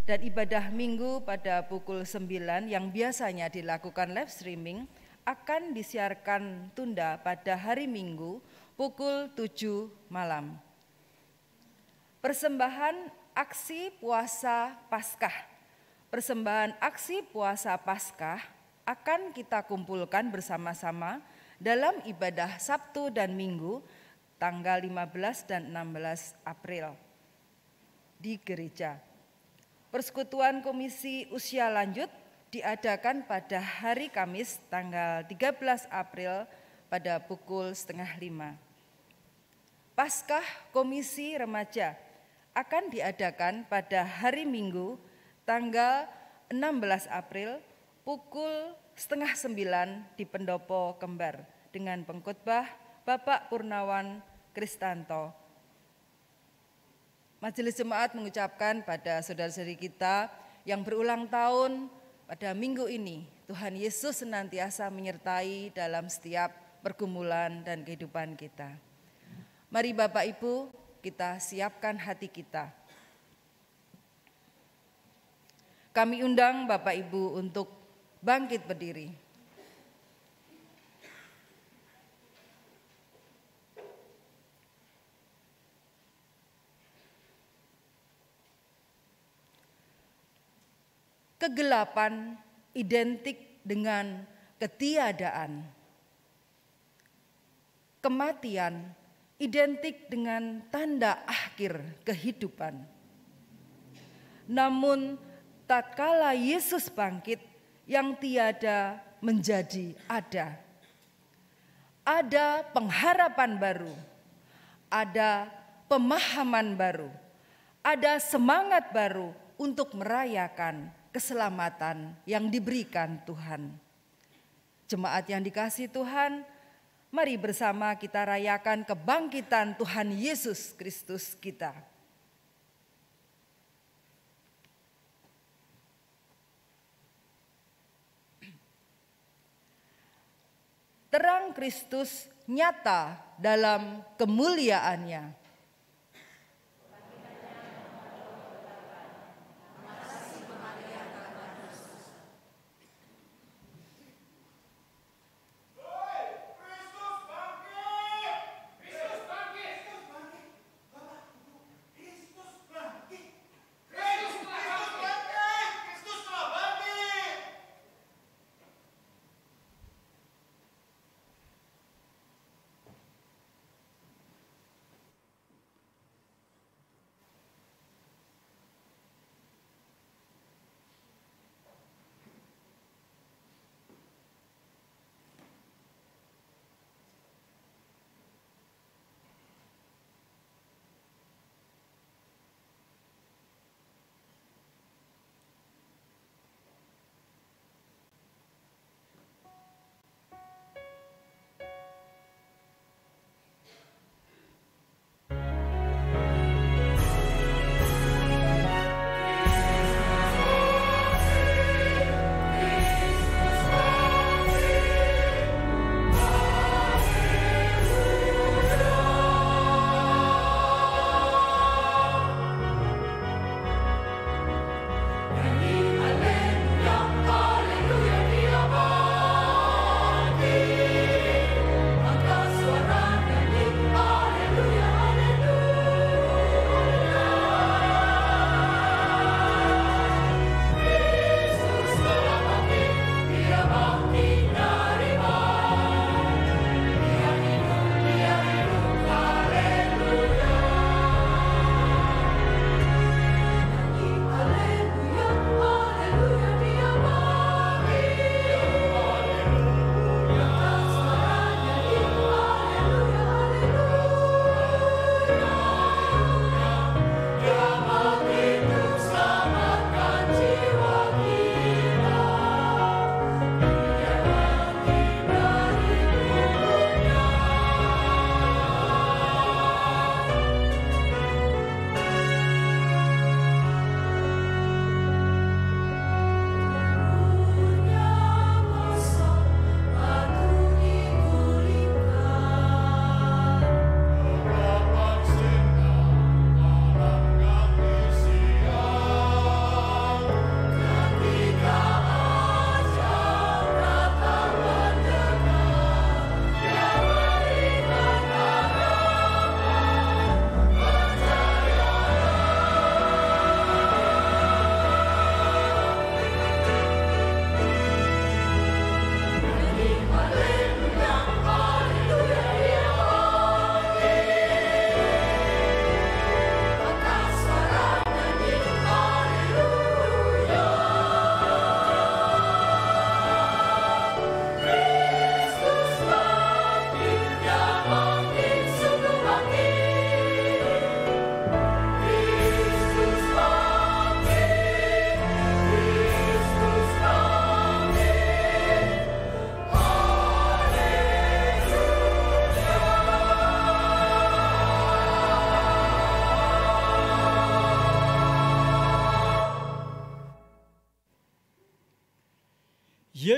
Dan ibadah minggu pada pukul 9 yang biasanya dilakukan live streaming akan disiarkan tunda pada hari Minggu pukul 7 malam. Persembahan aksi puasa Paskah. Persembahan aksi puasa Paskah akan kita kumpulkan bersama-sama dalam ibadah Sabtu dan Minggu tanggal 15 dan 16 April di gereja. Persekutuan Komisi Usia Lanjut diadakan pada hari Kamis tanggal 13 April pada pukul 4:30. Paskah Komisi Remaja akan diadakan pada hari Minggu tanggal 16 April pukul 8:30 di Pendopo Kembar dengan pengkhotbah Bapak Purnawan Kristanto. Majelis Jemaat mengucapkan pada saudara-saudari kita yang berulang tahun pada minggu ini, Tuhan Yesus senantiasa menyertai dalam setiap pergumulan dan kehidupan kita. Mari Bapak Ibu, kita siapkan hati kita. Kami undang Bapak Ibu untuk bangkit berdiri. Kegelapan identik dengan ketiadaan. Kematian identik dengan tanda akhir kehidupan. Namun tatkala Yesus bangkit, yang tiada menjadi ada. Ada pengharapan baru, ada pemahaman baru, ada semangat baru untuk merayakan keselamatan yang diberikan Tuhan. Jemaat yang dikasihi Tuhan, mari bersama kita rayakan kebangkitan Tuhan Yesus Kristus kita. Terang Kristus nyata dalam kemuliaannya.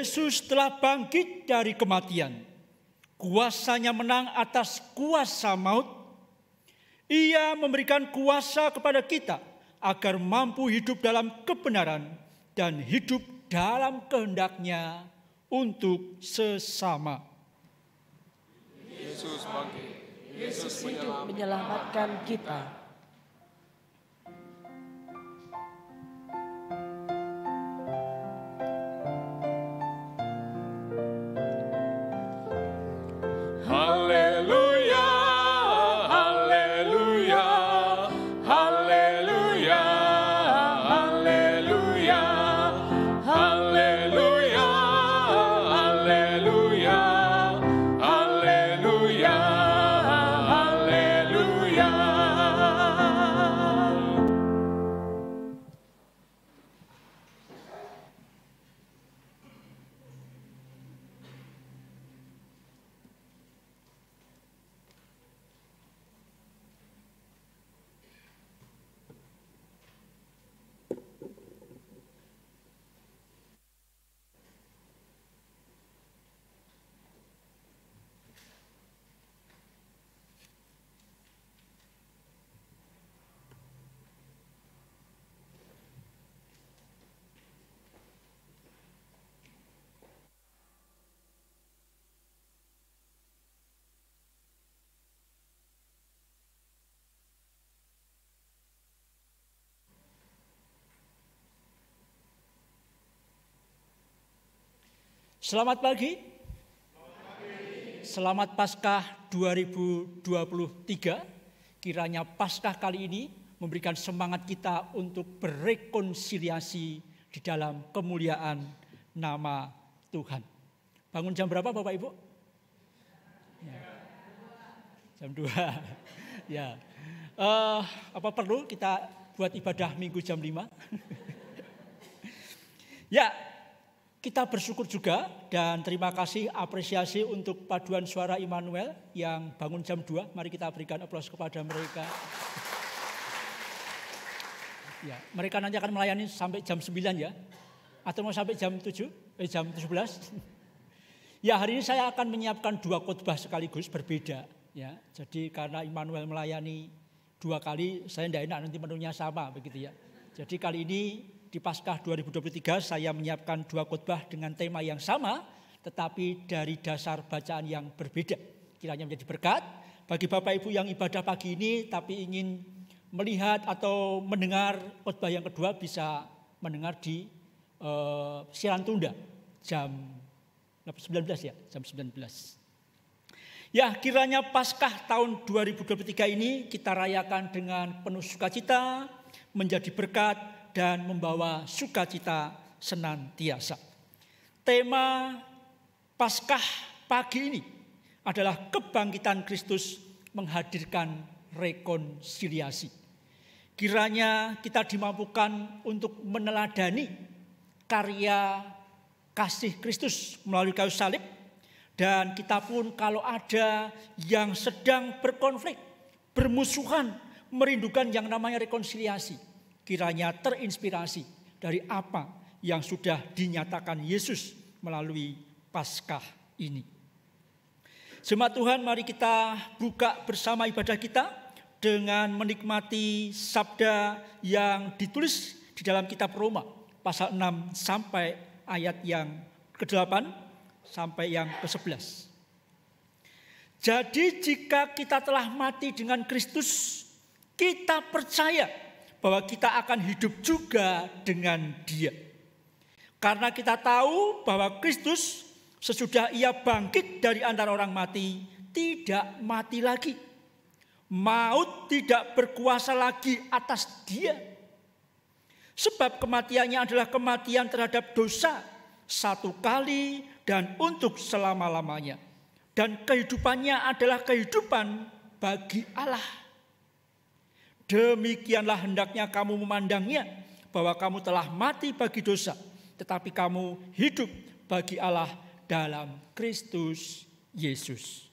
Yesus telah bangkit dari kematian. Kuasanya menang atas kuasa maut. Ia memberikan kuasa kepada kita agar mampu hidup dalam kebenaran dan hidup dalam kehendak-Nya untuk sesama. Yesus bangkit. Yesus hidup menyelamatkan kita. Haleluya, haleluya, haleluya, haleluya, haleluya, haleluya, haleluya, haleluya. Selamat pagi. Selamat Paskah 2023. Kiranya Paskah kali ini memberikan semangat kita untuk berrekonsiliasi di dalam kemuliaan nama Tuhan. Bangun jam berapa Bapak Ibu? Ya. Jam 2. Ya. Apa perlu kita buat ibadah Minggu jam 5? Ya. Kita bersyukur juga dan terima kasih apresiasi untuk paduan suara Immanuel yang bangun jam 2. Mari kita berikan aplaus kepada mereka. Ya, mereka nanti akan melayani sampai jam 9 ya. Atau mau sampai jam 7? Jam 17. Ya, hari ini saya akan menyiapkan 2 khotbah sekaligus berbeda ya. Jadi karena Immanuel melayani 2 kali, saya tidak enak nanti menunya sama begitu ya. Jadi kali ini di Paskah 2023 saya menyiapkan 2 khotbah dengan tema yang sama tetapi dari dasar bacaan yang berbeda. Kiranya menjadi berkat bagi Bapak Ibu yang ibadah pagi ini tapi ingin melihat atau mendengar khotbah yang kedua bisa mendengar di siaran tunda jam 19 ya, jam 19. Ya, kiranya Paskah tahun 2023 ini kita rayakan dengan penuh sukacita, menjadi berkat dan membawa sukacita senantiasa. Tema Paskah pagi ini adalah kebangkitan Kristus menghadirkan rekonsiliasi. Kiranya kita dimampukan untuk meneladani karya kasih Kristus melalui kayu salib. Dan kita pun kalau ada yang sedang berkonflik, bermusuhan, merindukan yang namanya rekonsiliasi, kiranya terinspirasi dari apa yang sudah dinyatakan Yesus melalui Paskah ini. Jemaat Tuhan, mari kita buka bersama ibadah kita dengan menikmati sabda yang ditulis di dalam kitab Roma pasal 6 sampai ayat yang ke-8 sampai yang ke-11. Jadi jika kita telah mati dengan Kristus, kita percaya bahwa kita akan hidup juga dengan Dia. Karena kita tahu bahwa Kristus sesudah Ia bangkit dari antara orang mati, tidak mati lagi. Maut tidak berkuasa lagi atas Dia. Sebab kematiannya adalah kematian terhadap dosa, satu kali dan untuk selama-lamanya. Dan kehidupannya adalah kehidupan bagi Allah. Demikianlah hendaknya kamu memandangnya, bahwa kamu telah mati bagi dosa, tetapi kamu hidup bagi Allah dalam Kristus Yesus.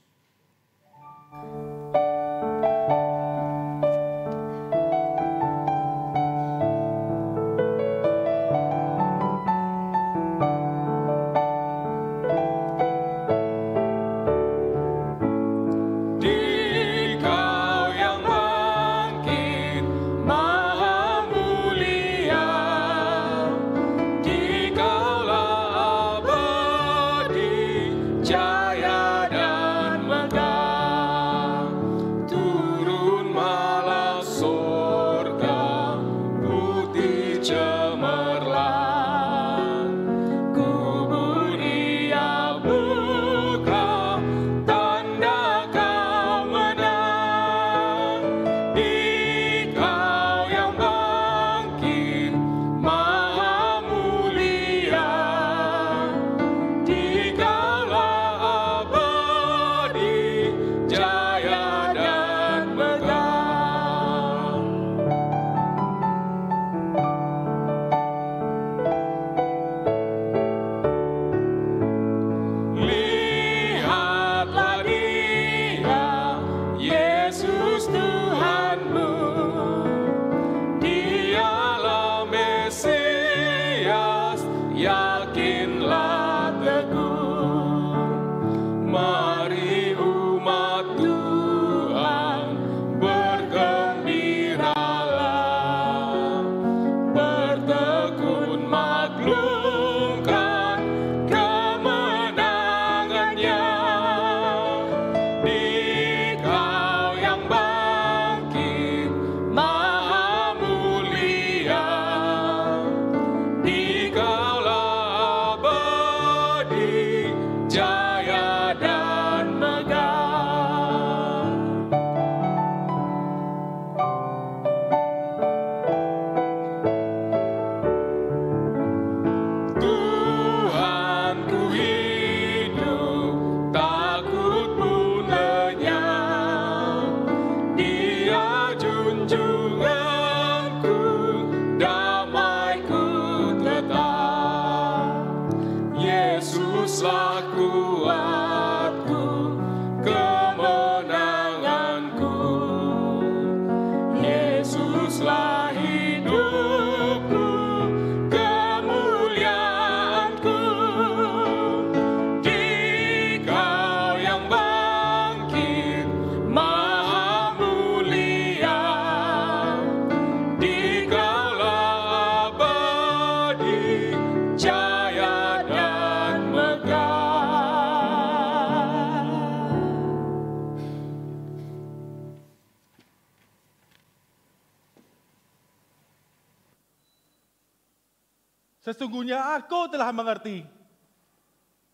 Sesungguhnya aku telah mengerti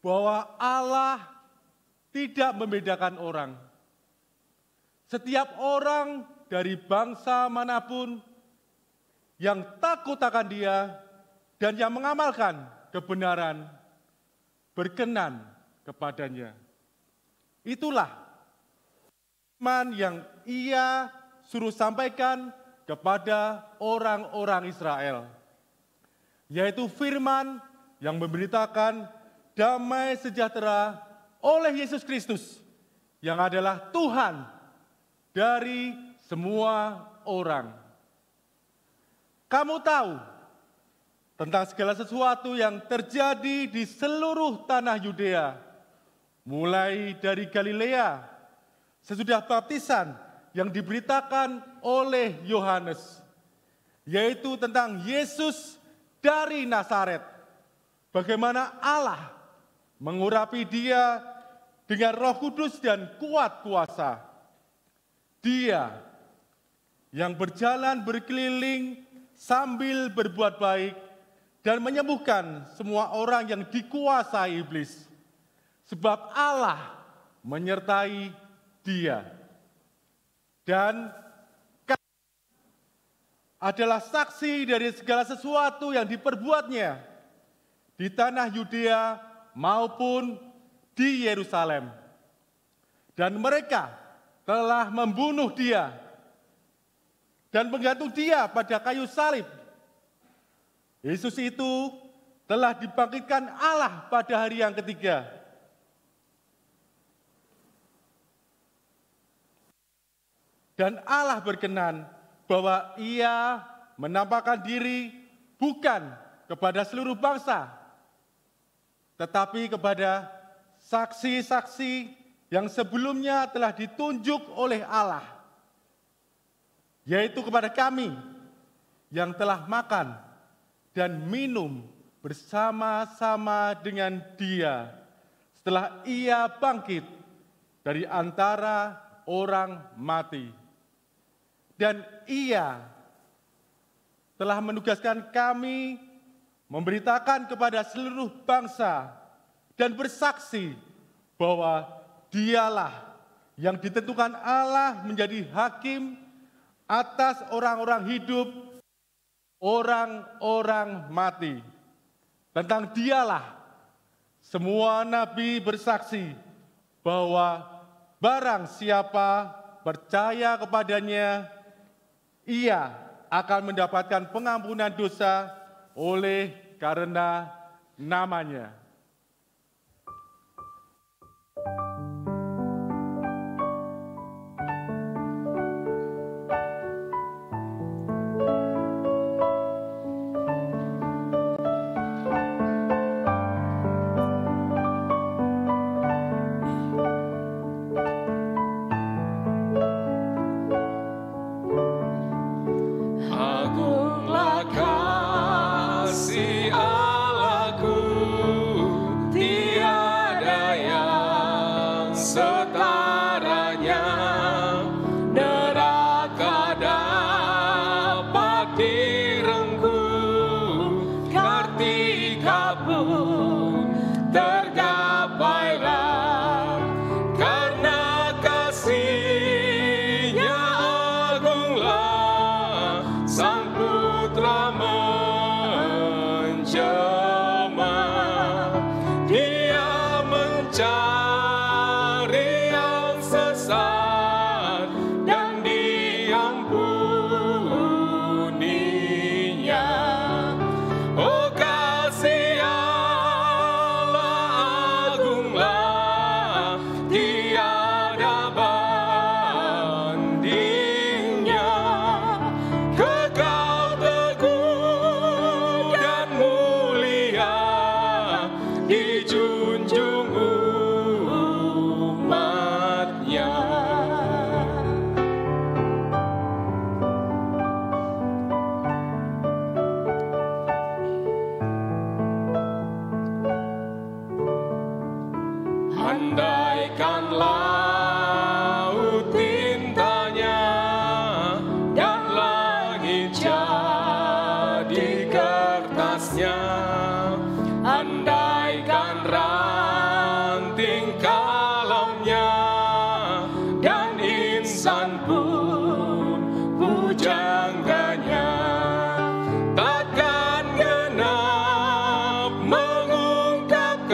bahwa Allah tidak membedakan orang. Setiap orang dari bangsa manapun yang takut akan Dia dan yang mengamalkan kebenaran berkenan kepadanya. Itulah firman yang Ia suruh sampaikan kepada orang-orang Israel, yaitu firman yang memberitakan damai sejahtera oleh Yesus Kristus yang adalah Tuhan dari semua orang. Kamu tahu tentang segala sesuatu yang terjadi di seluruh tanah Yudea, mulai dari Galilea, sesudah baptisan yang diberitakan oleh Yohanes, yaitu tentang Yesus dari Nazaret, bagaimana Allah mengurapi Dia dengan Roh Kudus dan kuat kuasa. Dia yang berjalan berkeliling sambil berbuat baik dan menyembuhkan semua orang yang dikuasai iblis, sebab Allah menyertai Dia. Dan adalah saksi dari segala sesuatu yang diperbuatnya di tanah Yudea maupun di Yerusalem. Dan mereka telah membunuh Dia dan menggantung Dia pada kayu salib. Yesus itu telah dibangkitkan Allah pada hari yang ketiga. Dan Allah berkenan bahwa Ia menampakkan diri bukan kepada seluruh bangsa, tetapi kepada saksi-saksi yang sebelumnya telah ditunjuk oleh Allah, yaitu kepada kami yang telah makan dan minum bersama-sama dengan Dia setelah Ia bangkit dari antara orang mati. Dan Ia telah menugaskan kami memberitakan kepada seluruh bangsa dan bersaksi bahwa Dialah yang ditentukan Allah menjadi hakim atas orang-orang hidup, orang-orang mati. Tentang Dialah semua nabi bersaksi bahwa barang siapa percaya kepadanya, ia akan mendapatkan pengampunan dosa oleh karena namanya. Dia mencari yang sesat. lisan pun pujangannya takkan genap mengungkapkan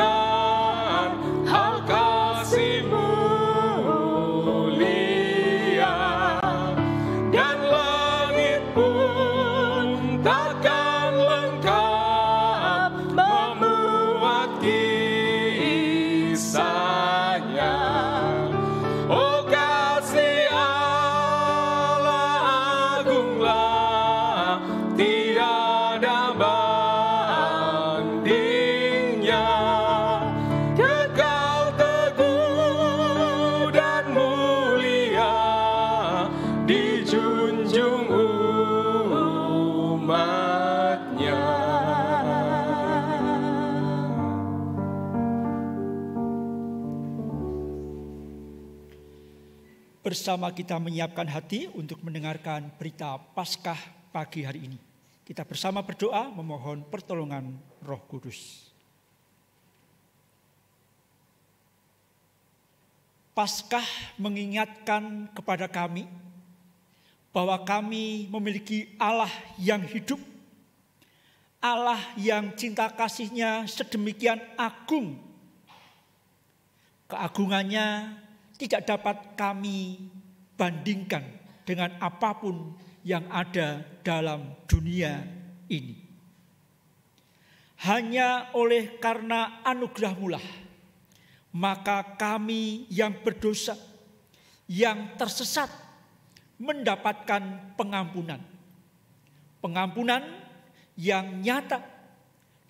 hal kasih mulia, dan langit pun takkan lengkap memuat kisahnya. Oh kasih Allah agunglah, tiada bandingnya, kekal teguh dan mulia, dijunjung umatnya. Bersama kita menyiapkan hati untuk mendengarkan berita Paskah pagi hari ini. Kita bersama berdoa memohon pertolongan Roh Kudus. Paskah mengingatkan kepada kami bahwa kami memiliki Allah yang hidup, Allah yang cinta kasih-Nya sedemikian agung. Keagungannya tidak dapat kami bandingkan dengan apapun yang ada dalam dunia ini. Hanya oleh karena anugerah-Mu lah, maka kami yang berdosa, yang tersesat, mendapatkan pengampunan. Pengampunan yang nyata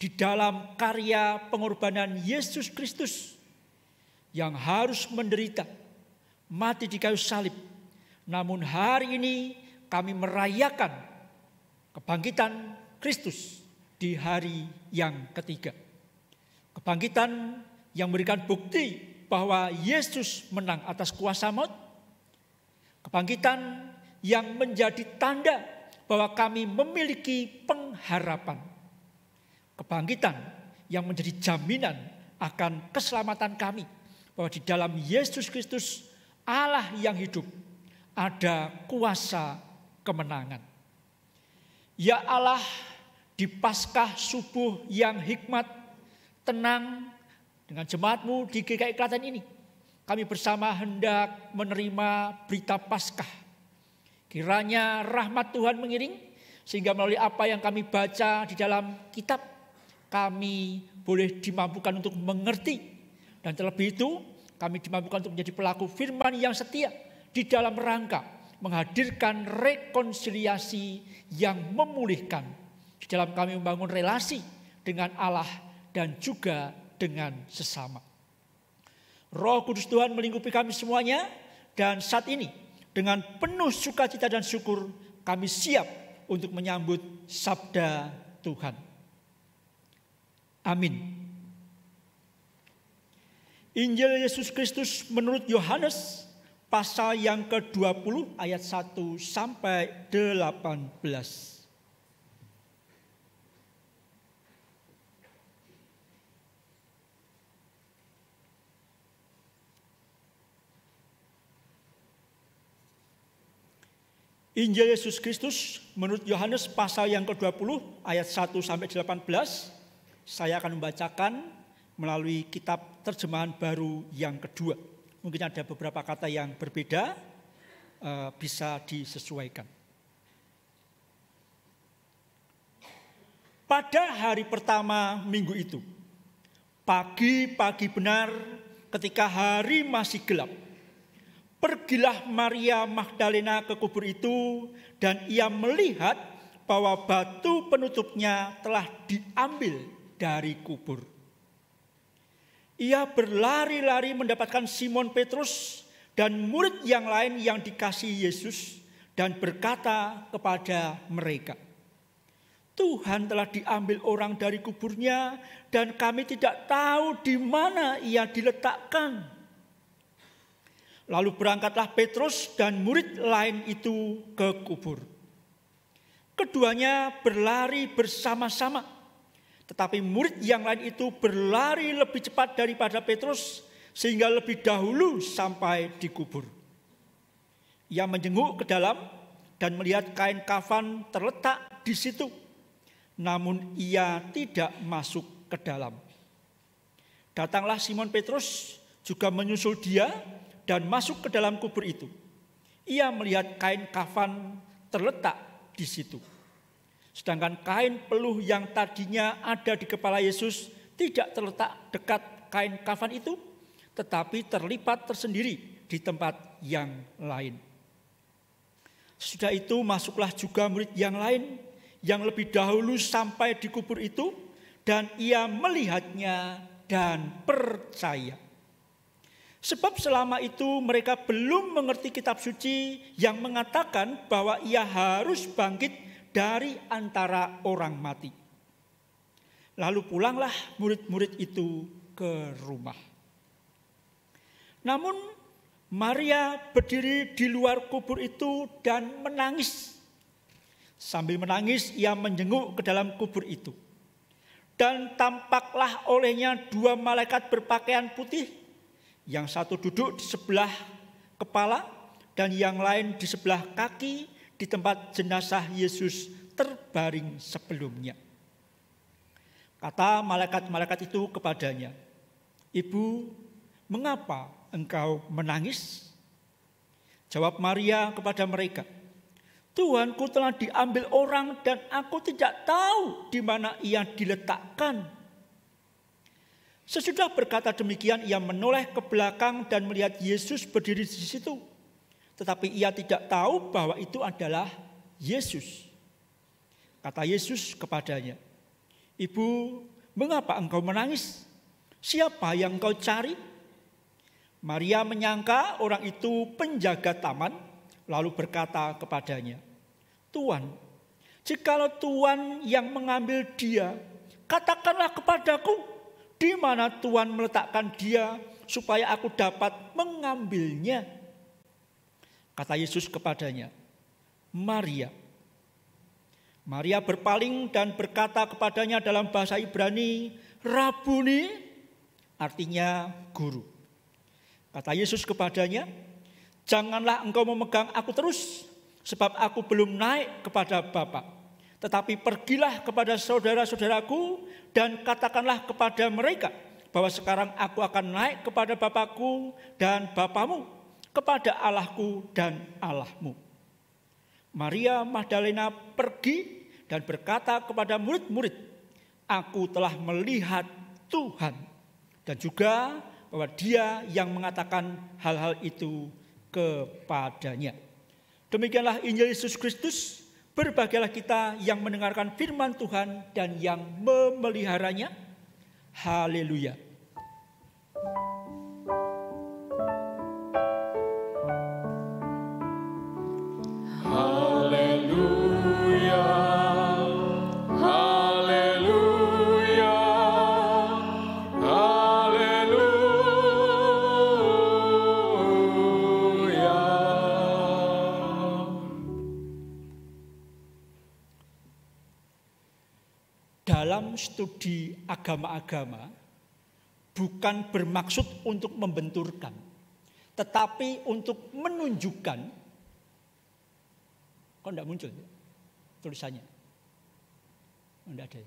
di dalam karya pengorbanan Yesus Kristus yang harus menderita, mati di kayu salib. Namun hari ini kami merayakan kebangkitan Kristus di hari yang ketiga. Kebangkitan yang memberikan bukti bahwa Yesus menang atas kuasa maut. Kebangkitan yang menjadi tanda bahwa kami memiliki pengharapan. Kebangkitan yang menjadi jaminan akan keselamatan kami. Bahwa di dalam Yesus Kristus, Allah yang hidup, ada kuasa kemenangan. Ya Allah, di Paskah subuh yang hikmat, tenang, dengan jemaat-Mu di GKI Klaten ini, kami bersama hendak menerima berita Paskah. Kiranya rahmat Tuhan mengiring, sehingga melalui apa yang kami baca di dalam kitab, kami boleh dimampukan untuk mengerti. Dan terlebih itu, kami dimampukan untuk menjadi pelaku firman yang setia di dalam rangka menghadirkan rekonsiliasi yang memulihkan di dalam kami membangun relasi dengan Allah dan juga dengan sesama. Roh Kudus Tuhan melingkupi kami semuanya, dan saat ini dengan penuh sukacita dan syukur kami siap untuk menyambut sabda Tuhan. Amin. Injil Yesus Kristus menurut Yohanes pasal yang ke-20 ayat 1 sampai 18. Injil Yesus Kristus menurut Yohanes pasal yang ke-20 ayat 1 sampai 18. Saya akan membacakan melalui kitab terjemahan baru yang kedua. Mungkin ada beberapa kata yang berbeda, bisa disesuaikan. Pada hari pertama minggu itu, pagi-pagi benar ketika hari masih gelap, pergilah Maria Magdalena ke kubur itu, dan ia melihat bahwa batu penutupnya telah diambil dari kubur. Ia berlari-lari mendapatkan Simon Petrus dan murid yang lain yang dikasihi Yesus, dan berkata kepada mereka, Tuhan telah diambil orang dari kuburnya, dan kami tidak tahu di mana ia diletakkan. Lalu berangkatlah Petrus dan murid lain itu ke kubur. Keduanya berlari bersama-sama. Tetapi murid yang lain itu berlari lebih cepat daripada Petrus, sehingga lebih dahulu sampai di kubur. Ia menjenguk ke dalam dan melihat kain kafan terletak di situ. Namun ia tidak masuk ke dalam. Datanglah Simon Petrus juga menyusul dia dan masuk ke dalam kubur itu. Ia melihat kain kafan terletak di situ. Sedangkan kain peluh yang tadinya ada di kepala Yesus tidak terletak dekat kain kafan itu, tetapi terlipat tersendiri di tempat yang lain. Sesudah itu masuklah juga murid yang lain yang lebih dahulu sampai di kubur itu, dan ia melihatnya dan percaya. Sebab selama itu mereka belum mengerti kitab suci yang mengatakan bahwa ia harus bangkit dari antara orang mati. Lalu pulanglah murid-murid itu ke rumah. Namun Maria berdiri di luar kubur itu dan menangis. Sambil menangis ia menjenguk ke dalam kubur itu. Dan tampaklah olehnya 2 malaikat berpakaian putih. Yang satu duduk di sebelah kepala dan yang lain di sebelah kaki di tempat jenazah Yesus terbaring sebelumnya. Kata malaikat-malaikat itu kepadanya, "Ibu, mengapa engkau menangis?" Jawab Maria kepada mereka, "Tuhanku telah diambil orang dan aku tidak tahu di mana ia diletakkan." Sesudah berkata demikian, ia menoleh ke belakang dan melihat Yesus berdiri di situ. Tetapi ia tidak tahu bahwa itu adalah Yesus. Kata Yesus kepadanya, "Ibu, mengapa engkau menangis? Siapa yang engkau cari?" Maria menyangka orang itu penjaga taman, lalu berkata kepadanya, "Tuan, jikalau Tuan yang mengambil dia, katakanlah kepadaku di mana Tuan meletakkan dia supaya aku dapat mengambilnya." Kata Yesus kepadanya, "Maria." Maria berpaling dan berkata kepadanya dalam bahasa Ibrani, "Rabuni," artinya guru. Kata Yesus kepadanya, "Janganlah engkau memegang aku terus, sebab aku belum naik kepada Bapa. Tetapi pergilah kepada saudara-saudaraku dan katakanlah kepada mereka bahwa sekarang aku akan naik kepada Bapakku dan Bapamu, kepada Allahku dan Allahmu." Maria Magdalena pergi dan berkata kepada murid-murid, "Aku telah melihat Tuhan," dan juga bahwa Dia yang mengatakan hal-hal itu kepadanya. Demikianlah Injil Yesus Kristus. Berbahagialah kita yang mendengarkan firman Tuhan dan yang memeliharanya. Haleluya. Haleluya, haleluya, haleluya. Dalam studi agama-agama bukan bermaksud untuk membenturkan, tetapi untuk menunjukkan. Kok enggak muncul tulisannya? Enggak ada.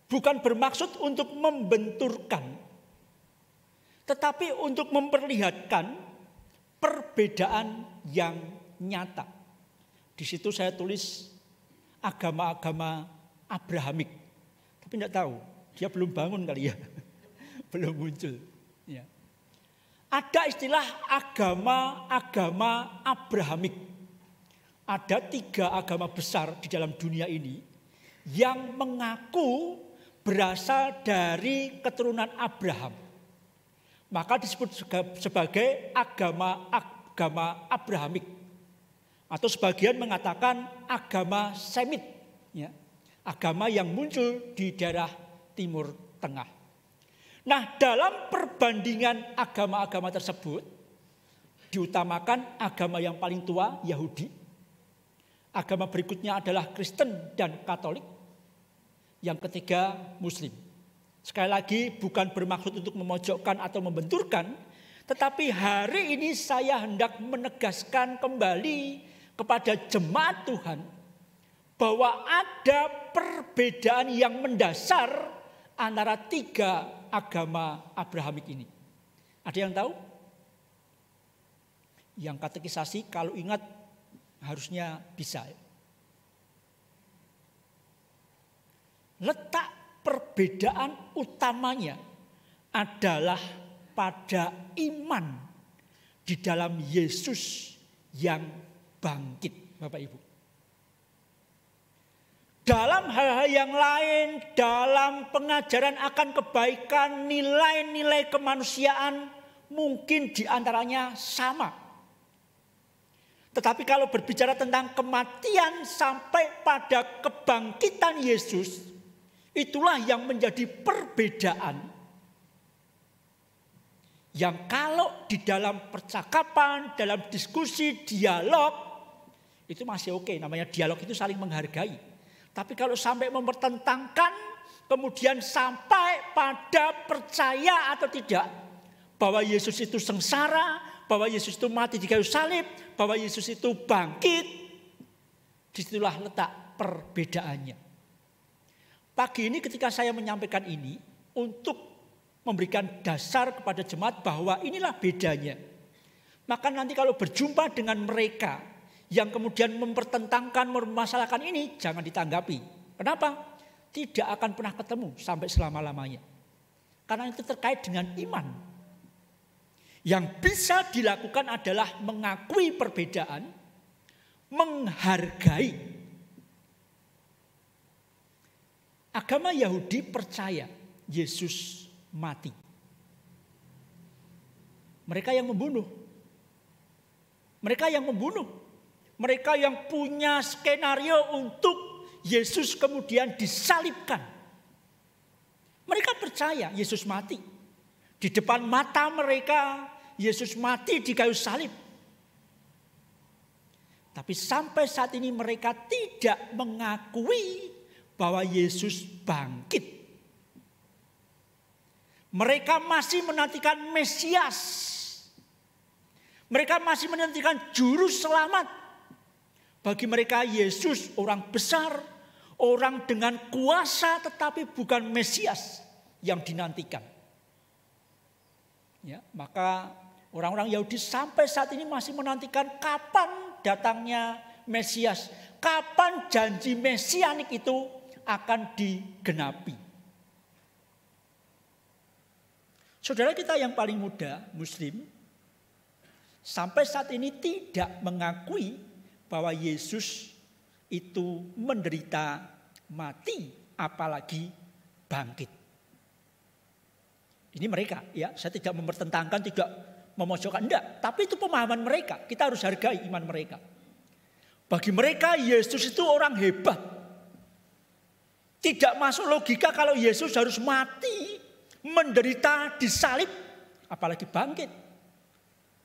Bukan bermaksud untuk membenturkan, tetapi untuk memperlihatkan perbedaan yang nyata. Di situ saya tulis agama-agama Abrahamik. Tapi enggak tahu, dia belum bangun kali ya. Belum muncul. Ya. Ada istilah agama-agama Abrahamik. Ada 3 agama besar di dalam dunia ini yang mengaku berasal dari keturunan Abraham. Maka disebut sebagai agama-agama Abrahamik. Atau sebagian mengatakan agama Semit. Ya. Agama yang muncul di daerah Timur Tengah. Nah, dalam perbandingan agama-agama tersebut diutamakan agama yang paling tua, Yahudi. Agama berikutnya adalah Kristen dan Katolik. Yang ketiga, Muslim. Sekali lagi bukan bermaksud untuk memojokkan atau membenturkan, tetapi hari ini saya hendak menegaskan kembali kepada jemaat Tuhan bahwa ada perbedaan yang mendasar antara 3 agama Abrahamik ini. Ada yang tahu? Yang katekisasi kalau ingat harusnya bisa. Letak perbedaan utamanya adalah pada iman di dalam Yesus yang bangkit, Bapak Ibu. Dalam hal-hal yang lain, dalam pengajaran akan kebaikan, nilai-nilai kemanusiaan mungkin diantaranya sama. Tetapi kalau berbicara tentang kematian sampai pada kebangkitan Yesus, itulah yang menjadi perbedaan. Yang kalau di dalam percakapan, dalam diskusi, dialog, itu masih oke. Namanya dialog itu saling menghargai. Tapi kalau sampai mempertentangkan, kemudian sampai pada percaya atau tidak, bahwa Yesus itu sengsara, bahwa Yesus itu mati di kayu salib, bahwa Yesus itu bangkit, disitulah letak perbedaannya. Pagi ini ketika saya menyampaikan ini, untuk memberikan dasar kepada jemaat bahwa inilah bedanya. Maka nanti kalau berjumpa dengan mereka yang kemudian mempertentangkan, mempermasalahkan ini, jangan ditanggapi. Kenapa? Tidak akan pernah ketemu sampai selama-lamanya. Karena itu terkait dengan iman. Yang bisa dilakukan adalah mengakui perbedaan, menghargai. Agama Yahudi percaya Yesus mati. Mereka yang membunuh. Mereka yang membunuh. Mereka yang punya skenario untuk Yesus kemudian disalibkan. Mereka percaya Yesus mati. Di depan mata mereka Yesus mati di kayu salib. Tapi sampai saat ini mereka tidak mengakui bahwa Yesus bangkit. Mereka masih menantikan Mesias. Mereka masih menantikan juru selamat. Bagi mereka Yesus orang besar, orang dengan kuasa tetapi bukan Mesias yang dinantikan. Ya, maka orang-orang Yahudi sampai saat ini masih menantikan kapan datangnya Mesias. Kapan janji mesianik itu akan digenapi. Saudara kita yang paling muda, Muslim, sampai saat ini tidak mengakui bahwa Yesus itu menderita mati, apalagi bangkit. Ini mereka, ya, saya tidak mempertentangkan, tidak memojokkan, enggak. Tapi itu pemahaman mereka, kita harus hargai iman mereka. Bagi mereka Yesus itu orang hebat. Tidak masuk logika kalau Yesus harus mati, menderita, disalib, apalagi bangkit.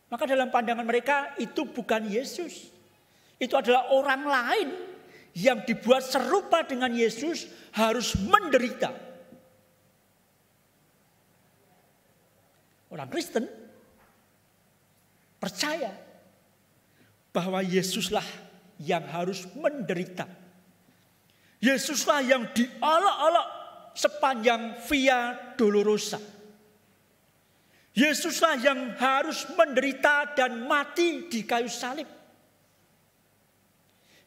Maka dalam pandangan mereka itu bukan Yesus. Itu adalah orang lain yang dibuat serupa dengan Yesus harus menderita. Orang Kristen percaya bahwa Yesuslah yang harus menderita. Yesuslah yang diolok-olok sepanjang Via Dolorosa. Yesuslah yang harus menderita dan mati di kayu salib.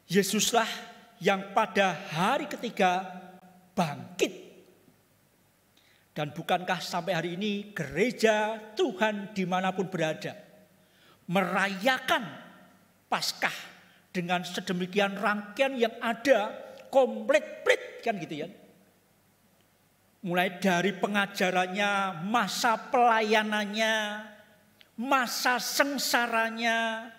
Yesuslah yang pada hari ketiga bangkit. Dan bukankah sampai hari ini gereja Tuhan dimanapun berada merayakan Paskah dengan sedemikian rangkaian yang ada komplit kan gitu ya. Mulai dari pengajarannya, masa pelayanannya, masa sengsaranya,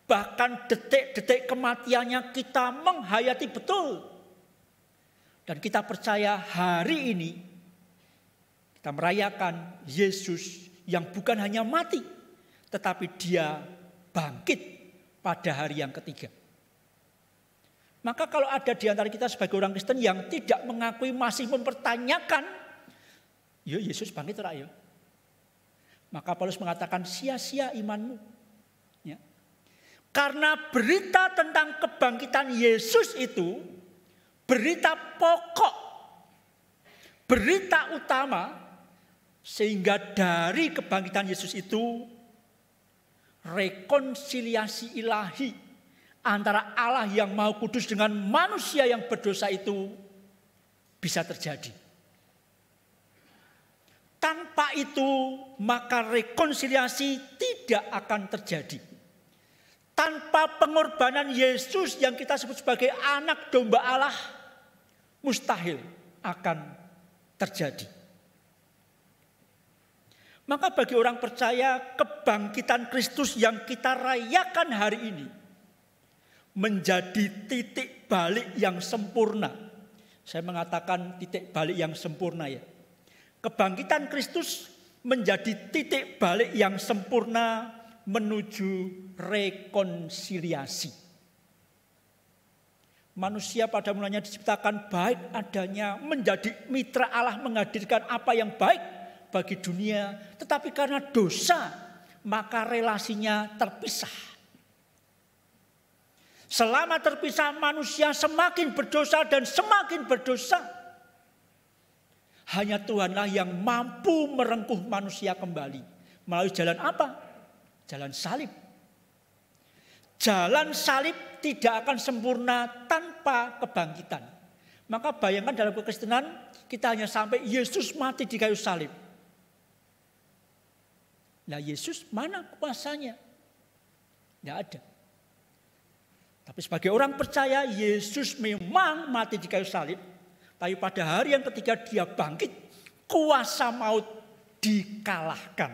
bahkan detik-detik kematiannya kita menghayati betul. Dan kita percaya hari ini kita merayakan Yesus yang bukan hanya mati, tetapi dia bangkit pada hari yang ketiga. Maka kalau ada di antara kita sebagai orang Kristen yang tidak mengakui, masih mempertanyakan Ya Yesus bangkit ora ya. Maka Paulus mengatakan sia-sia imanmu. Ya. Karena berita tentang kebangkitan Yesus itu berita pokok, berita utama, sehingga dari kebangkitan Yesus itu rekonsiliasi ilahi antara Allah yang Maha Kudus dengan manusia yang berdosa itu bisa terjadi. Tanpa itu maka rekonsiliasi tidak akan terjadi. Tanpa pengorbanan Yesus yang kita sebut sebagai anak domba Allah, mustahil akan terjadi. Maka bagi orang percaya, kebangkitan Kristus yang kita rayakan hari ini menjadi titik balik yang sempurna. Saya mengatakan titik balik yang sempurna ya. Kebangkitan Kristus menjadi titik balik yang sempurna menuju rekonsiliasi. Manusia pada mulanya diciptakan baik adanya, menjadi mitra Allah, menghadirkan apa yang baik bagi dunia. Tetapi karena dosa, maka relasinya terpisah. Selama terpisah, manusia semakin berdosa dan semakin berdosa. Hanya Tuhanlah yang mampu merengkuh manusia kembali. Melalui jalan apa? Jalan salib. Jalan salib tidak akan sempurna tanpa kebangkitan. Maka bayangkan dalam kekristenan kita hanya sampai Yesus mati di kayu salib. Nah Yesus mana kuasanya? Tidak ada. Tapi sebagai orang percaya Yesus memang mati di kayu salib. Tapi pada hari yang ketiga dia bangkit, kuasa maut dikalahkan.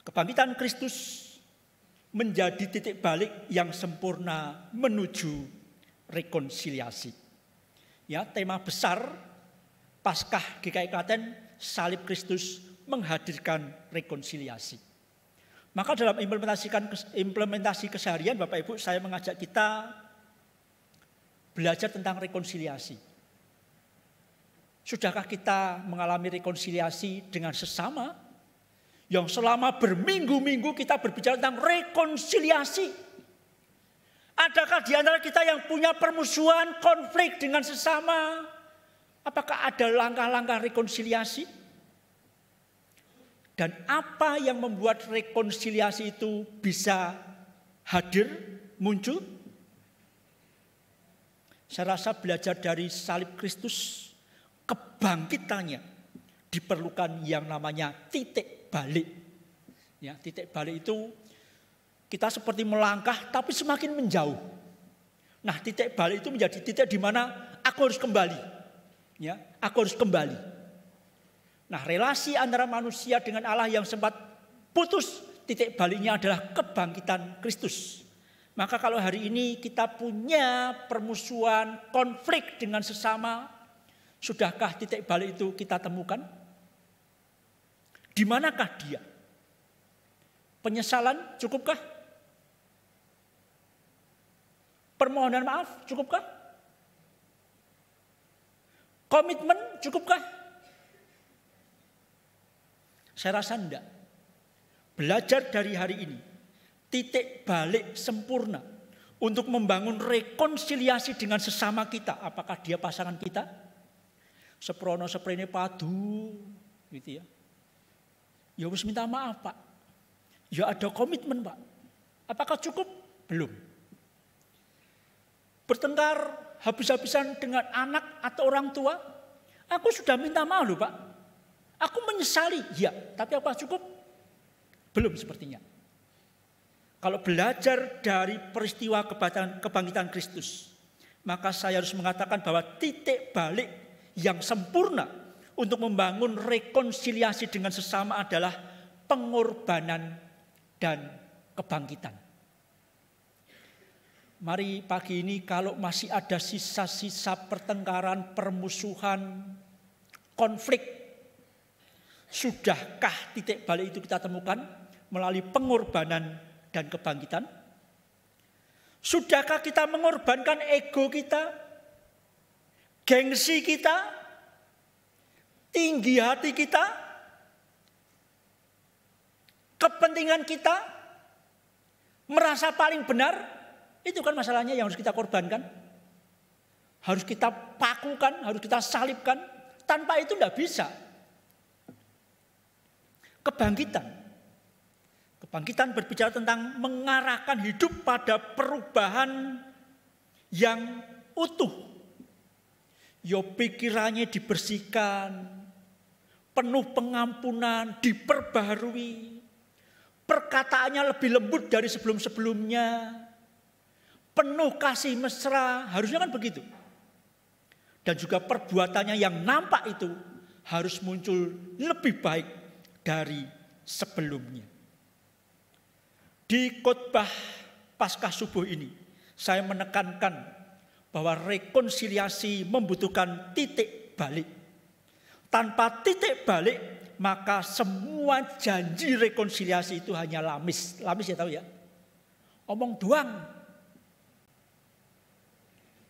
Kebangkitan Kristus menjadi titik balik yang sempurna menuju rekonsiliasi. Ya, tema besar Paskah GKI Klaten, salib Kristus menghadirkan rekonsiliasi. Maka dalam implementasi keseharian Bapak Ibu, saya mengajak kita belajar tentang rekonsiliasi. Sudahkah kita mengalami rekonsiliasi dengan sesama? Yang selama berminggu-minggu kita berbicara tentang rekonsiliasi. Adakah di antara kita yang punya permusuhan, konflik dengan sesama? Apakah ada langkah-langkah rekonsiliasi? Dan apa yang membuat rekonsiliasi itu bisa hadir, muncul? Saya rasa belajar dari salib Kristus, kebangkitannya diperlukan yang namanya titik balik. Ya, titik balik itu kita seperti melangkah tapi semakin menjauh. Nah, titik balik itu menjadi titik di mana aku harus kembali. Ya, aku harus kembali. Nah, relasi antara manusia dengan Allah yang sempat putus, titik baliknya adalah kebangkitan Kristus. Maka kalau hari ini kita punya permusuhan, konflik dengan sesama, sudahkah titik balik itu kita temukan? Di manakah dia? Penyesalan cukupkah? Permohonan maaf cukupkah? Komitmen cukupkah? Saya rasa enggak. Belajar dari hari ini, titik balik sempurna untuk membangun rekonsiliasi dengan sesama kita. Apakah dia pasangan kita? Seprono seprene padu, gitu ya. Ya harus minta maaf Pak. Ya ada komitmen Pak. Apakah cukup? Belum. Bertengkar habis-habisan dengan anak atau orang tua? Aku sudah minta maaf loh Pak. Aku menyesali. Ya, tapi apa cukup? Belum sepertinya. Kalau belajar dari peristiwa kebangkitan Kristus, maka saya harus mengatakan bahwa titik balik yang sempurna untuk membangun rekonsiliasi dengan sesama adalah pengorbanan dan kebangkitan. Mari pagi ini kalau masih ada sisa-sisa pertengkaran, permusuhan, konflik, sudahkah titik balik itu kita temukan melalui pengorbanan dan kebangkitan? Sudahkah kita mengorbankan ego kita, gengsi kita, tinggi hati kita, kepentingan kita, merasa paling benar, itu kan masalahnya yang harus kita korbankan. Harus kita pakukan, harus kita salibkan. Tanpa itu tidak bisa. Kebangkitan berbicara tentang mengarahkan hidup pada perubahan yang utuh. Yo pikirannya dibersihkan, penuh pengampunan, diperbaharui. Perkataannya lebih lembut dari sebelum-sebelumnya. Penuh kasih mesra, harusnya kan begitu. Dan juga perbuatannya yang nampak itu harus muncul lebih baik dari sebelumnya. Di khotbah Paskah subuh ini, saya menekankan bahwa rekonsiliasi membutuhkan titik balik. Tanpa titik balik, maka semua janji rekonsiliasi itu hanya lamis. Lamis ya tahu ya? Omong doang.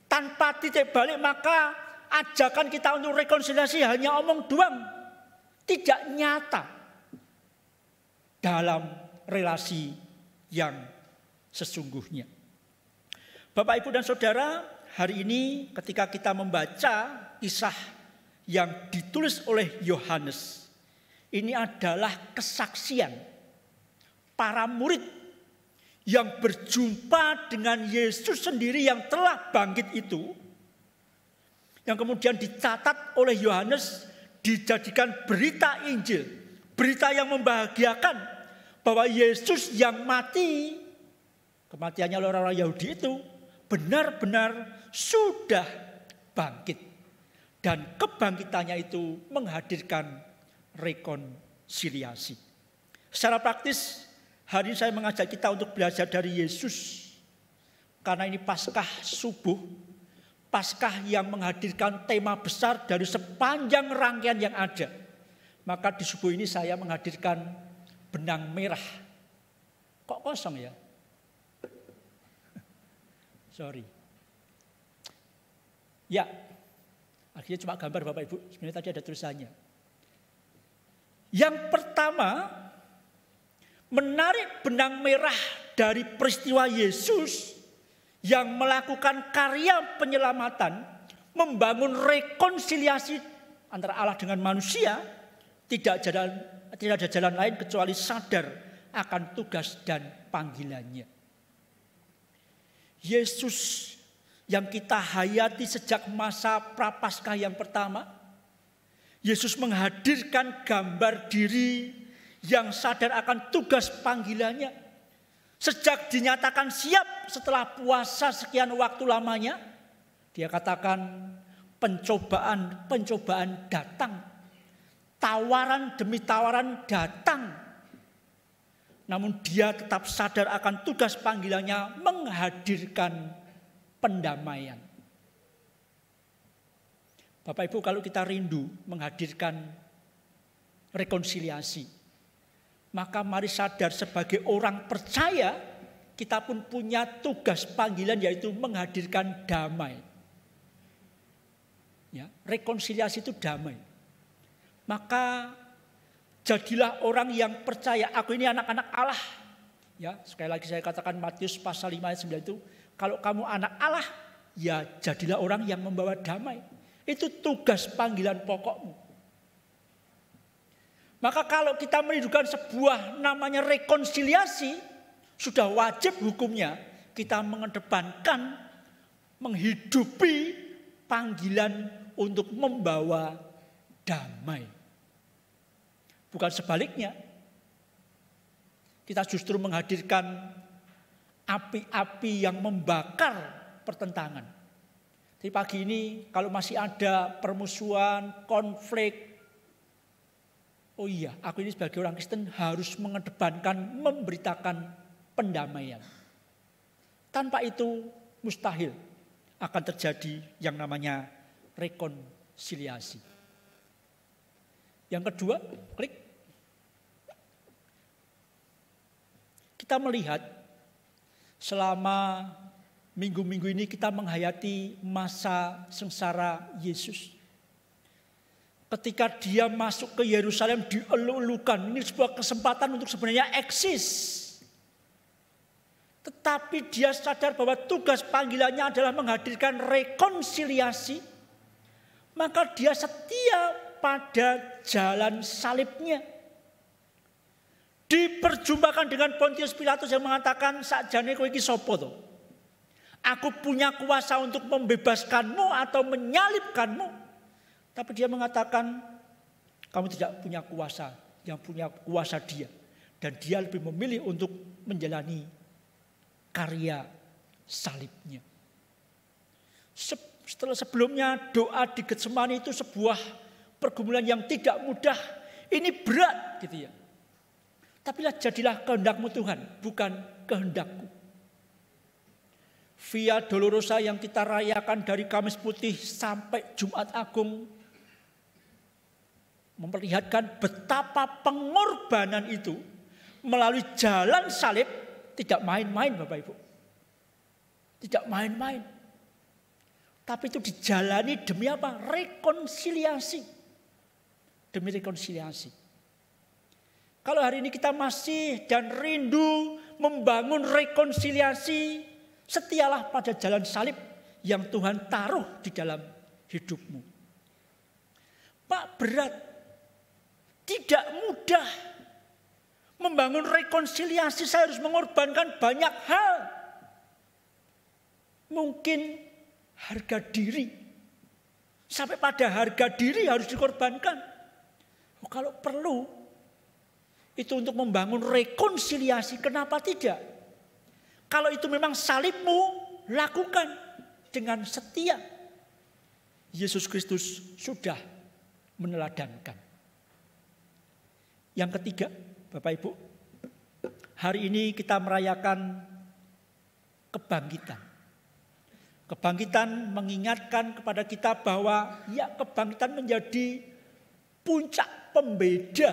Tanpa titik balik, maka ajakan kita untuk rekonsiliasi hanya omong doang. Tidak nyata dalam relasi yang sesungguhnya. Bapak, Ibu, dan Saudara, hari ini ketika kita membaca kisah yang ditulis oleh Yohanes, ini adalah kesaksian para murid yang berjumpa dengan Yesus sendiri yang telah bangkit itu, yang kemudian dicatat oleh Yohanes, dijadikan berita Injil, berita yang membahagiakan bahwa Yesus yang mati, kematiannya oleh orang-orang Yahudi itu benar-benar sudah bangkit. Dan kebangkitannya itu menghadirkan rekonsiliasi. Secara praktis, hari ini saya mengajak kita untuk belajar dari Yesus. Karena ini Paskah subuh, Paskah yang menghadirkan tema besar dari sepanjang rangkaian yang ada. Maka di subuh ini saya menghadirkan benang merah. Kok kosong ya? Sorry. Ya, akhirnya cuma gambar Bapak Ibu. Sebenarnya tadi ada tulisannya. Yang pertama, menarik benang merah dari peristiwa Yesus yang melakukan karya penyelamatan, membangun rekonsiliasi antara Allah dengan manusia, tidak ada jalan lain kecuali sadar akan tugas dan panggilannya. Yesus yang kita hayati sejak masa Prapaskah yang pertama, Yesus menghadirkan gambar diri yang sadar akan tugas panggilannya. Sejak dinyatakan siap setelah puasa sekian waktu lamanya, dia katakan pencobaan datang. Tawaran demi tawaran datang. Namun dia tetap sadar akan tugas panggilannya menghadirkan pendamaian. Bapak Ibu, kalau kita rindu menghadirkan rekonsiliasi, maka mari sadar sebagai orang percaya, kita pun punya tugas panggilan yaitu menghadirkan damai. Ya, rekonsiliasi itu damai. Maka jadilah orang yang percaya, aku ini anak-anak Allah. Ya, sekali lagi saya katakan Matius pasal 5 ayat 9 itu, kalau kamu anak Allah, ya jadilah orang yang membawa damai. Itu tugas panggilan pokokmu. Maka kalau kita merindukan sebuah namanya rekonsiliasi, sudah wajib hukumnya kita mengedepankan, menghidupi panggilan untuk membawa damai. Bukan sebaliknya. Kita justru menghadirkan api-api yang membakar pertentangan. Di pagi ini kalau masih ada permusuhan, konflik, oh iya, aku ini sebagai orang Kristen harus mengedepankan, memberitakan pendamaian. Tanpa itu mustahil akan terjadi yang namanya rekonsiliasi. Yang kedua, klik. Kita melihat selama minggu-minggu ini kita menghayati masa sengsara Yesus. ketika dia masuk ke Yerusalem dielu-elukan. Ini sebuah kesempatan untuk sebenarnya eksis. Tetapi dia sadar bahwa tugas panggilannya adalah menghadirkan rekonsiliasi. Maka dia setia pada jalan salibnya. Diperjumpakan dengan Pontius Pilatus yang mengatakan, sakjane kowe iki sapa to? Aku punya kuasa untuk membebaskanmu atau menyalibkanmu. Tapi dia mengatakan, kamu tidak punya kuasa, yang punya kuasa dia. Dan dia lebih memilih untuk menjalani karya salibnya. Setelah sebelumnya doa di Getsemani itu sebuah pergumulan yang tidak mudah. Ini berat gitu ya. Tapi jadilah kehendakmu Tuhan, bukan kehendakku. Via Dolorosa yang kita rayakan dari Kamis Putih sampai Jumat Agung memperlihatkan betapa pengorbanan itu melalui jalan salib tidak main-main Bapak Ibu. Tidak main-main. Tapi itu dijalani demi apa? Rekonsiliasi. Demi rekonsiliasi. Kalau hari ini kita masih dan rindu membangun rekonsiliasi, setialah pada jalan salib yang Tuhan taruh di dalam hidupmu. Pak, berat. Tidak mudah. Membangun rekonsiliasi saya harus mengorbankan banyak hal. Mungkin harga diri. Sampai pada harga diri harus dikorbankan. Kalau perlu, itu untuk membangun rekonsiliasi, kenapa tidak? Kalau itu memang salibmu, lakukan dengan setia. Yesus Kristus sudah meneladankan. Yang ketiga, Bapak Ibu, hari ini kita merayakan kebangkitan. Kebangkitan mengingatkan kepada kita bahwa ya, kebangkitan menjadi puncak pembeda,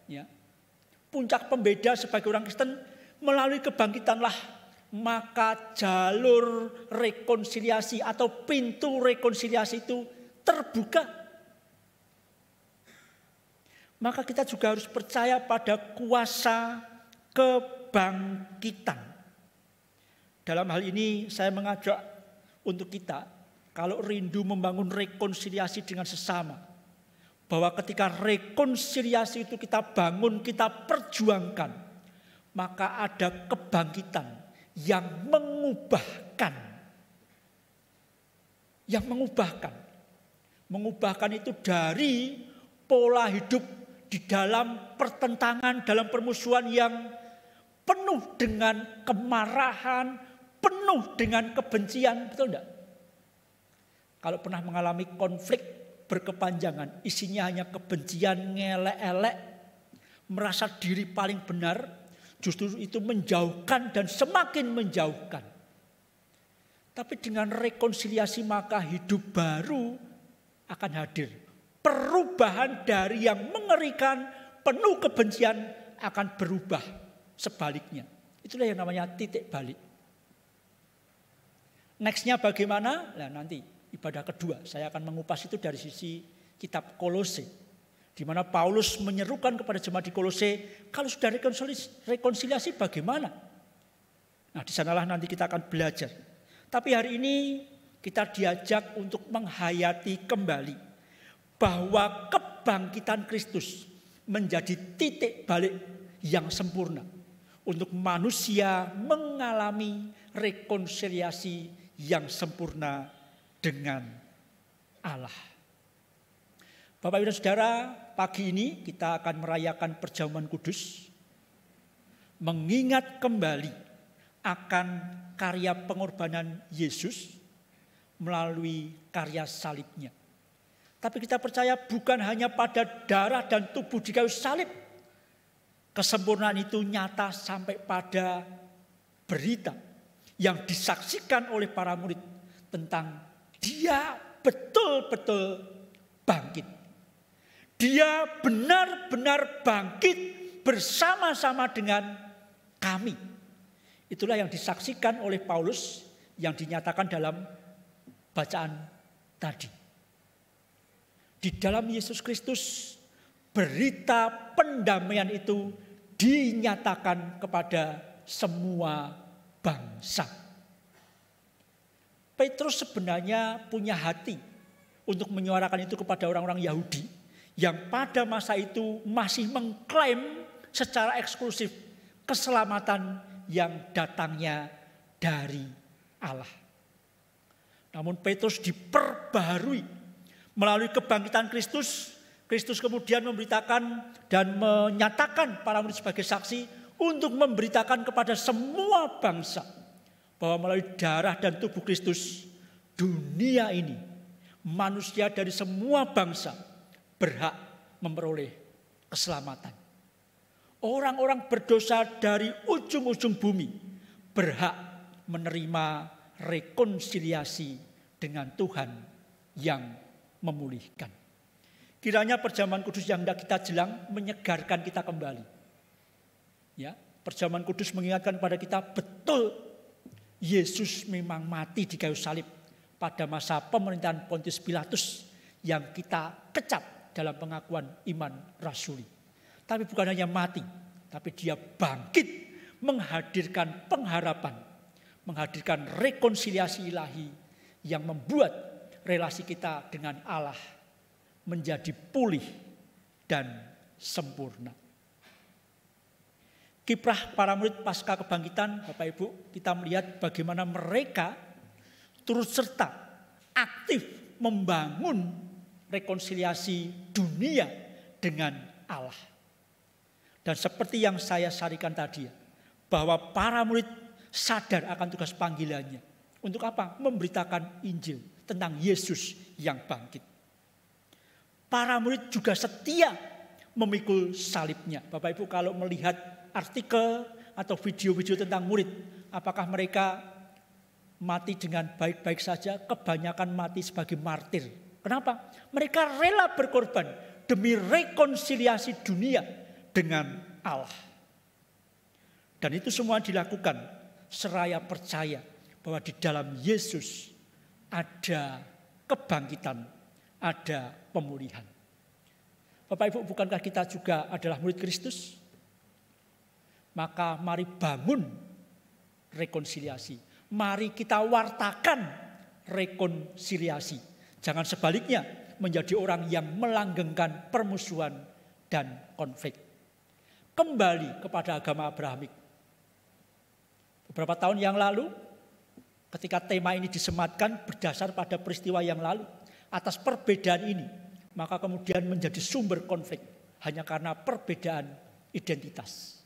ya. Puncak pembeda sebagai orang Kristen, melalui kebangkitanlah maka jalur rekonsiliasi atau pintu rekonsiliasi itu terbuka. Maka kita juga harus percaya pada kuasa kebangkitan. Dalam hal ini saya mengajak untuk kita, kalau rindu membangun rekonsiliasi dengan sesama, bahwa ketika rekonsiliasi itu kita bangun, kita perjuangkan, maka ada kebangkitan yang mengubahkan. Yang mengubahkan. Mengubahkan itu dari pola hidup di dalam pertentangan, dalam permusuhan yang penuh dengan kemarahan, penuh dengan kebencian, betul enggak? Kalau pernah mengalami konflik berkepanjangan, isinya hanya kebencian, ngelek-elek, merasa diri paling benar, justru itu menjauhkan dan semakin menjauhkan. Tapi dengan rekonsiliasi maka hidup baru akan hadir. Perubahan dari yang mengerikan, penuh kebencian akan berubah sebaliknya. Itulah yang namanya titik balik. Nextnya bagaimana? Nah, nanti ibadah kedua, saya akan mengupas itu dari sisi kitab Kolose. Di mana Paulus menyerukan kepada jemaat di Kolose, kalau sudah rekonsiliasi bagaimana? Nah, di sanalah nanti kita akan belajar. Tapi hari ini kita diajak untuk menghayati kembali bahwa kebangkitan Kristus menjadi titik balik yang sempurna untuk manusia mengalami rekonsiliasi yang sempurna dengan Allah. Bapak Ibu dan Saudara, pagi ini kita akan merayakan perjamuan kudus, mengingat kembali akan karya pengorbanan Yesus melalui karya salibnya. Tapi kita percaya bukan hanya pada darah dan tubuh di kayu salib. Kesempurnaan itu nyata sampai pada berita yang disaksikan oleh para murid tentang dia betul-betul bangkit. Dia benar-benar bangkit bersama-sama dengan kami. Itulah yang disaksikan oleh Paulus yang dinyatakan dalam bacaan tadi. Di dalam Yesus Kristus, berita pendamaian itu dinyatakan kepada semua bangsa. Petrus sebenarnya punya hati untuk menyuarakan itu kepada orang-orang Yahudi yang pada masa itu masih mengklaim secara eksklusif keselamatan yang datangnya dari Allah. Namun Petrus diperbaharui melalui kebangkitan Kristus. Kristus kemudian memberitakan dan menyatakan para murid sebagai saksi untuk memberitakan kepada semua bangsa bahwa melalui darah dan tubuh Kristus, dunia ini, manusia dari semua bangsa berhak memperoleh keselamatan. Orang-orang berdosa dari ujung-ujung bumi berhak menerima rekonsiliasi dengan Tuhan yang memulihkan. Kiranya perjamuan kudus yang hendak kita jelang menyegarkan kita kembali. Ya, perjamuan kudus mengingatkan pada kita betul Yesus memang mati di kayu salib pada masa pemerintahan Pontius Pilatus yang kita kecap dalam pengakuan iman rasuli. Tapi bukan hanya mati, tapi dia bangkit menghadirkan pengharapan, menghadirkan rekonsiliasi ilahi yang membuat relasi kita dengan Allah menjadi pulih dan sempurna. Kiprah para murid pasca kebangkitan, Bapak Ibu, kita melihat bagaimana mereka turut serta aktif membangun rekonsiliasi dunia dengan Allah. Dan seperti yang saya sarikan tadi, bahwa para murid sadar akan tugas panggilannya. Untuk apa? Memberitakan Injil tentang Yesus yang bangkit. Para murid juga setia memikul salibnya. Bapak Ibu kalau melihat artikel atau video-video tentang murid, apakah mereka mati dengan baik-baik saja? Kebanyakan mati sebagai martir. Kenapa? Mereka rela berkorban demi rekonsiliasi dunia dengan Allah. Dan itu semua dilakukan seraya percaya bahwa di dalam Yesus ada kebangkitan, ada pemulihan. Bapak Ibu, bukankah kita juga adalah murid Kristus? Maka mari bangun rekonsiliasi. Mari kita wartakan rekonsiliasi. Jangan sebaliknya menjadi orang yang melanggengkan permusuhan dan konflik. Kembali kepada agama Abrahamik. Beberapa tahun yang lalu, ketika tema ini disematkan berdasar pada peristiwa yang lalu, atas perbedaan ini, maka kemudian menjadi sumber konflik hanya karena perbedaan identitas.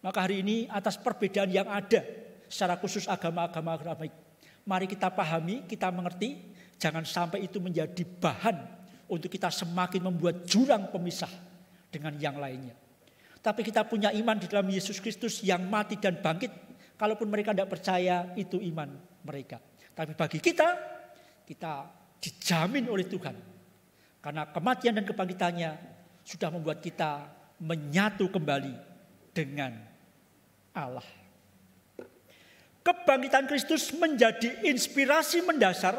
Maka hari ini atas perbedaan yang ada secara khusus agama-agama Abrahamik, mari kita pahami, kita mengerti, jangan sampai itu menjadi bahan untuk kita semakin membuat jurang pemisah dengan yang lainnya. Tapi kita punya iman di dalam Yesus Kristus yang mati dan bangkit. Kalaupun mereka tidak percaya, itu iman mereka. Tapi bagi kita dijamin oleh Tuhan. Karena kematian dan kebangkitannya sudah membuat kita menyatu kembali dengan Allah. Kebangkitan Kristus menjadi inspirasi mendasar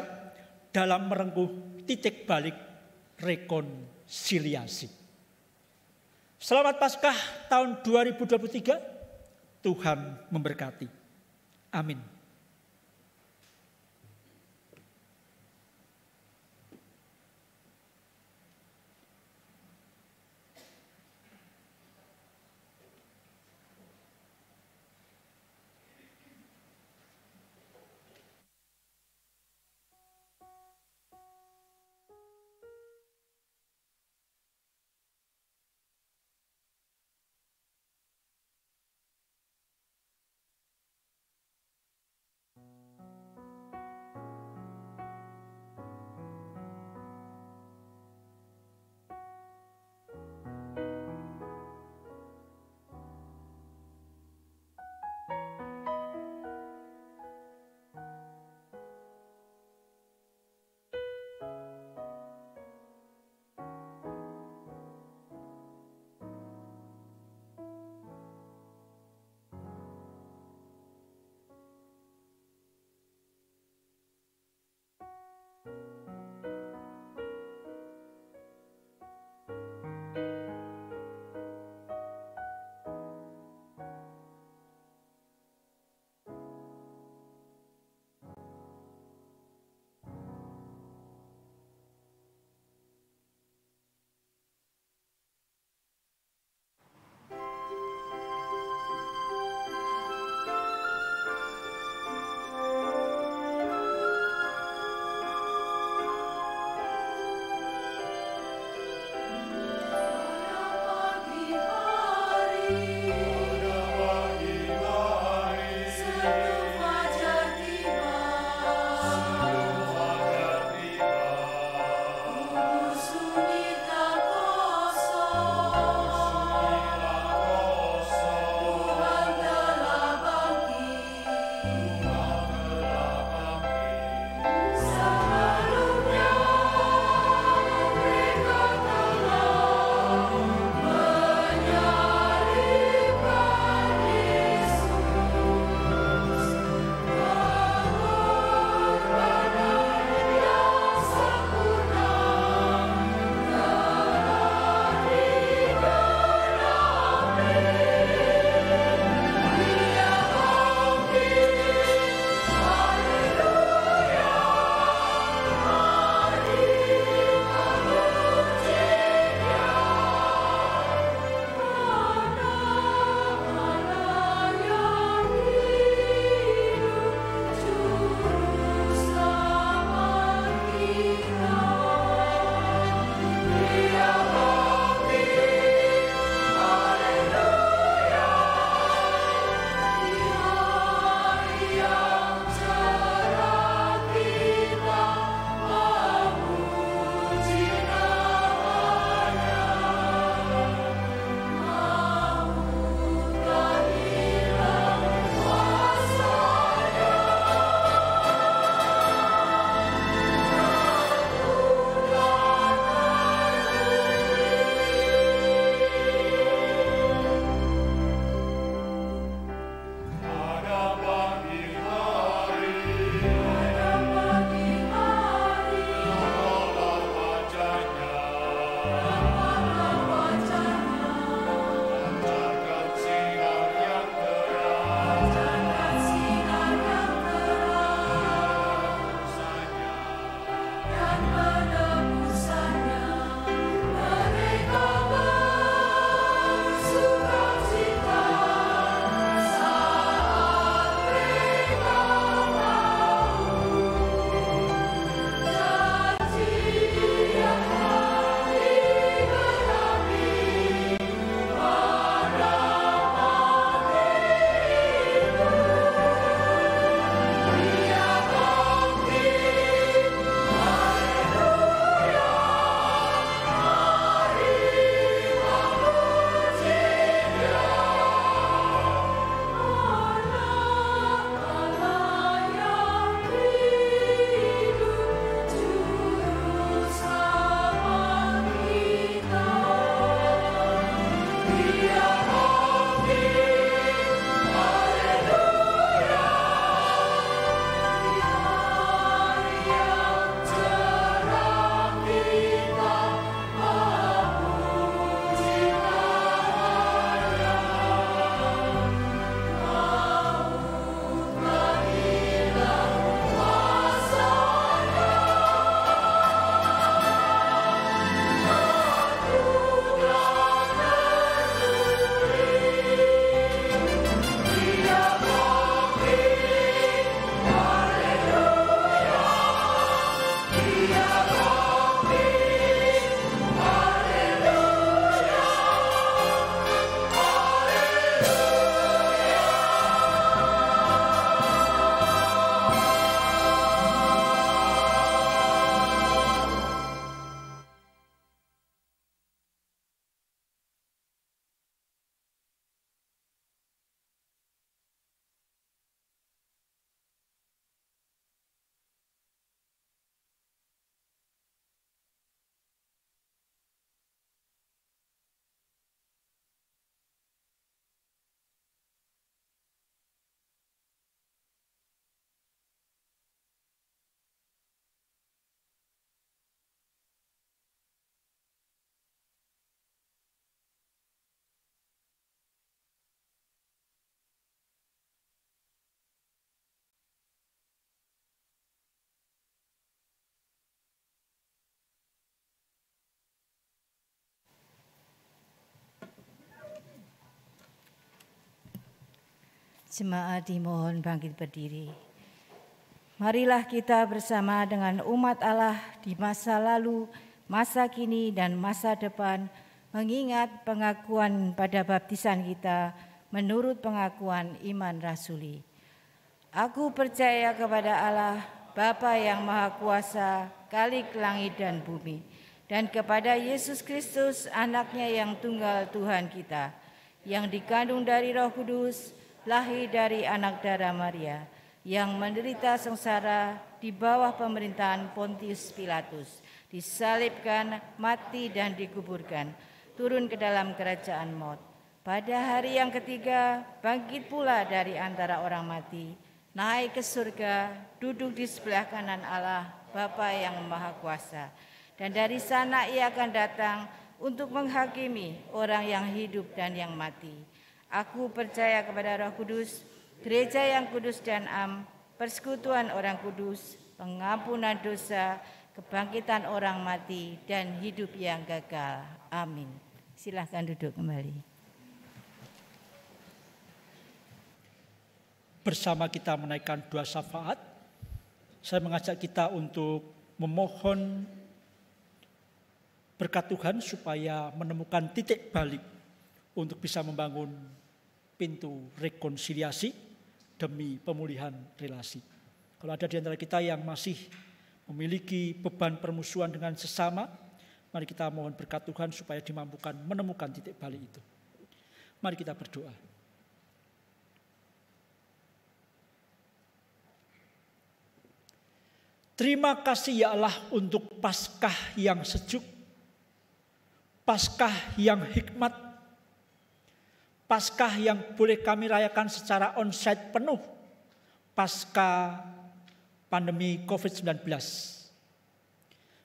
dalam merengkuh titik balik rekonsiliasi. Selamat Paskah tahun 2023. Tuhan memberkati. Amin. Jemaat dimohon bangkit berdiri. Marilah kita bersama dengan umat Allah di masa lalu, masa kini, dan masa depan mengingat pengakuan pada baptisan kita menurut pengakuan iman rasuli. Aku percaya kepada Allah, Bapa yang Maha Kuasa, Khalik langit dan bumi, dan kepada Yesus Kristus, anaknya yang tunggal Tuhan kita, yang dikandung dari Roh Kudus, lahir dari anak darah Maria, yang menderita sengsara di bawah pemerintahan Pontius Pilatus, disalibkan, mati dan dikuburkan, turun ke dalam kerajaan maut. Pada hari yang ketiga, bangkit pula dari antara orang mati, naik ke surga, duduk di sebelah kanan Allah, Bapa yang Maha Kuasa. Dan dari sana ia akan datang untuk menghakimi orang yang hidup dan yang mati. Aku percaya kepada Roh Kudus, gereja yang kudus dan am, persekutuan orang kudus, pengampunan dosa, kebangkitan orang mati, dan hidup yang kekal. Amin. Silahkan duduk kembali. Bersama kita menaikkan doa syafaat, saya mengajak kita untuk memohon berkat Tuhan supaya menemukan titik balik untuk bisa membangun pintu rekonsiliasi demi pemulihan relasi. Kalau ada di antara kita yang masih memiliki beban permusuhan dengan sesama, mari kita mohon berkat Tuhan supaya dimampukan menemukan titik balik itu. Mari kita berdoa. Terima kasih ya Allah untuk Paskah yang sejuk, Paskah yang hikmat, Paskah yang boleh kami rayakan secara onsite penuh pasca pandemi COVID-19.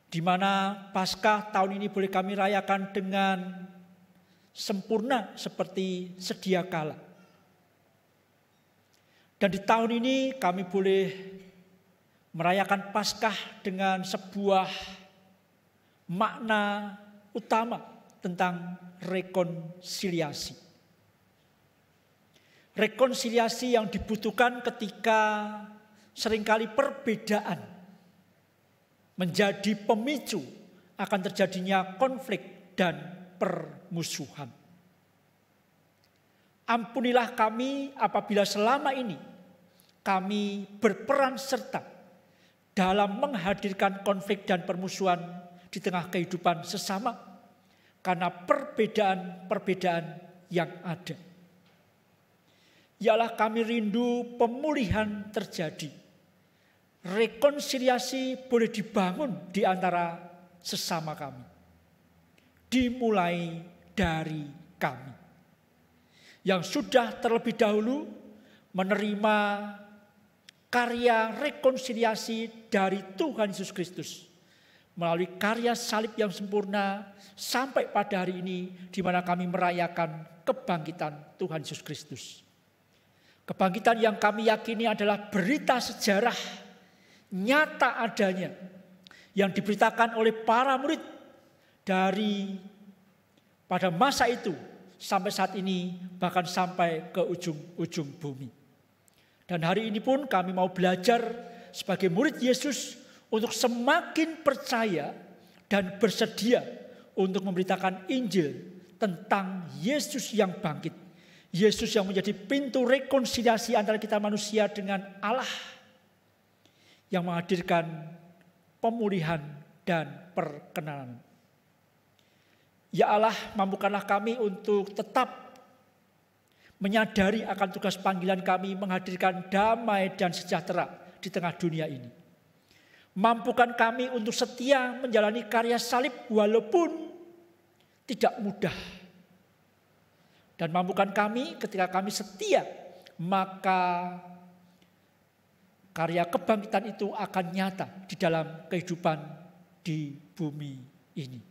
Di mana Paskah tahun ini boleh kami rayakan dengan sempurna seperti sedia kala. Dan di tahun ini kami boleh merayakan Paskah dengan sebuah makna utama tentang rekonsiliasi. Rekonsiliasi yang dibutuhkan ketika seringkali perbedaan menjadi pemicu akan terjadinya konflik dan permusuhan. Ampunilah kami apabila selama ini kami berperan serta dalam menghadirkan konflik dan permusuhan di tengah kehidupan sesama karena perbedaan-perbedaan yang ada. Yalah kami rindu pemulihan terjadi. Rekonsiliasi boleh dibangun di antara sesama kami. Dimulai dari kami. Yang sudah terlebih dahulu menerima karya rekonsiliasi dari Tuhan Yesus Kristus melalui karya salib yang sempurna sampai pada hari ini di mana kami merayakan kebangkitan Tuhan Yesus Kristus. Kebangkitan yang kami yakini adalah berita sejarah nyata adanya yang diberitakan oleh para murid dari pada masa itu sampai saat ini, bahkan sampai ke ujung-ujung bumi. Dan hari ini pun kami mau belajar sebagai murid Yesus untuk semakin percaya dan bersedia untuk memberitakan Injil tentang Yesus yang bangkit. Yesus yang menjadi pintu rekonsiliasi antara kita manusia dengan Allah, yang menghadirkan pemulihan dan perkenanan. Ya Allah, mampukanlah kami untuk tetap menyadari akan tugas panggilan kami menghadirkan damai dan sejahtera di tengah dunia ini. Mampukan kami untuk setia menjalani karya salib walaupun tidak mudah. Dan mampukan kami ketika kami setia, maka karya kebangkitan itu akan nyata di dalam kehidupan di bumi ini.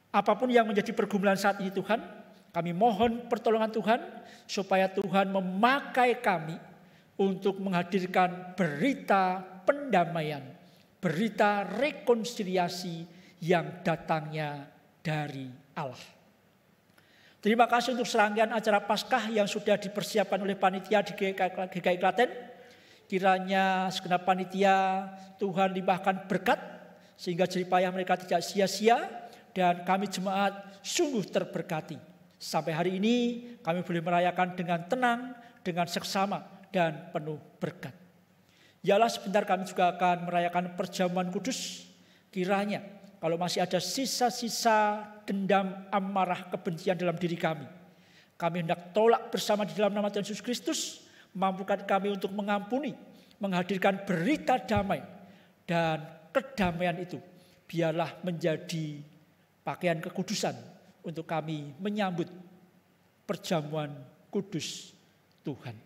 Apapun yang menjadi pergumulan saat ini Tuhan, kami mohon pertolongan Tuhan supaya Tuhan memakai kami untuk menghadirkan berita pendamaian, berita rekonsiliasi yang datangnya dari Allah. Terima kasih untuk serangkaian acara Paskah yang sudah dipersiapkan oleh panitia di GKI Klaten. Kiranya segenap panitia Tuhan limpahkan berkat sehingga jerih payah mereka tidak sia-sia. Dan kami jemaat sungguh terberkati. Sampai hari ini kami boleh merayakan dengan tenang, dengan seksama dan penuh berkat. Yalah, sebentar kami juga akan merayakan perjamuan kudus. Kiranya kalau masih ada sisa-sisa dendam, amarah, kebencian dalam diri kami hendak tolak bersama di dalam nama Tuhan Yesus Kristus. Mampukan kami untuk mengampuni, menghadirkan berita damai, dan kedamaian itu biarlah menjadi pakaian kekudusan untuk kami menyambut perjamuan kudus Tuhan.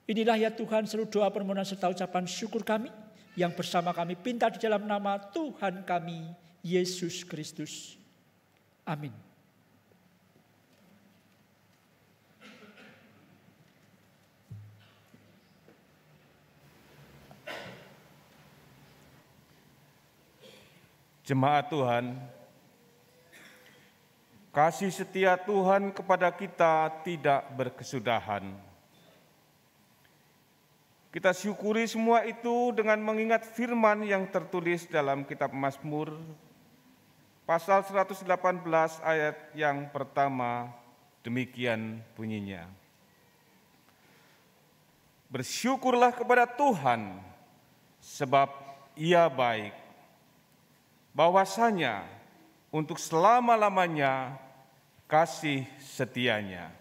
Inilah ya Tuhan seluruh doa permohonan serta ucapan syukur kami yang bersama kami pinta di dalam nama Tuhan kami Yesus Kristus. Amin. Jemaat Tuhan, kasih setia Tuhan kepada kita tidak berkesudahan. Kita syukuri semua itu dengan mengingat firman yang tertulis dalam kitab Mazmur, pasal 118 ayat yang pertama, demikian bunyinya. Bersyukurlah kepada Tuhan, sebab Ia baik. Bahwasanya untuk selama-lamanya kasih setianya.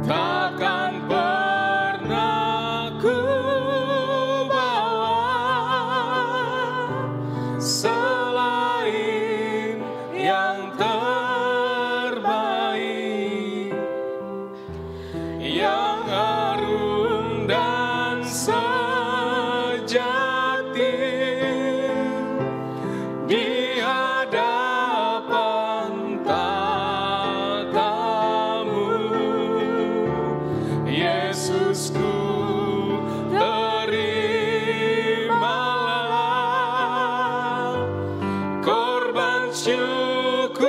Takkan pernah ku Yesusku, terimalah korban syukurku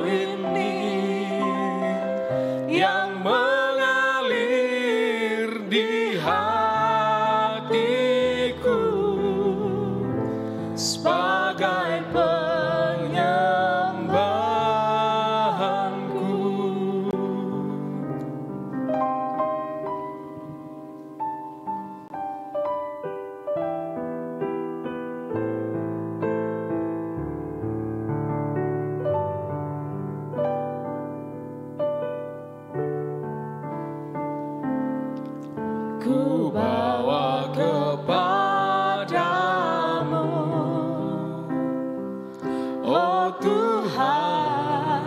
ini yang mengalir di hatiku sebagai penyembahanku. Ku bawa kepadamu, oh Tuhan,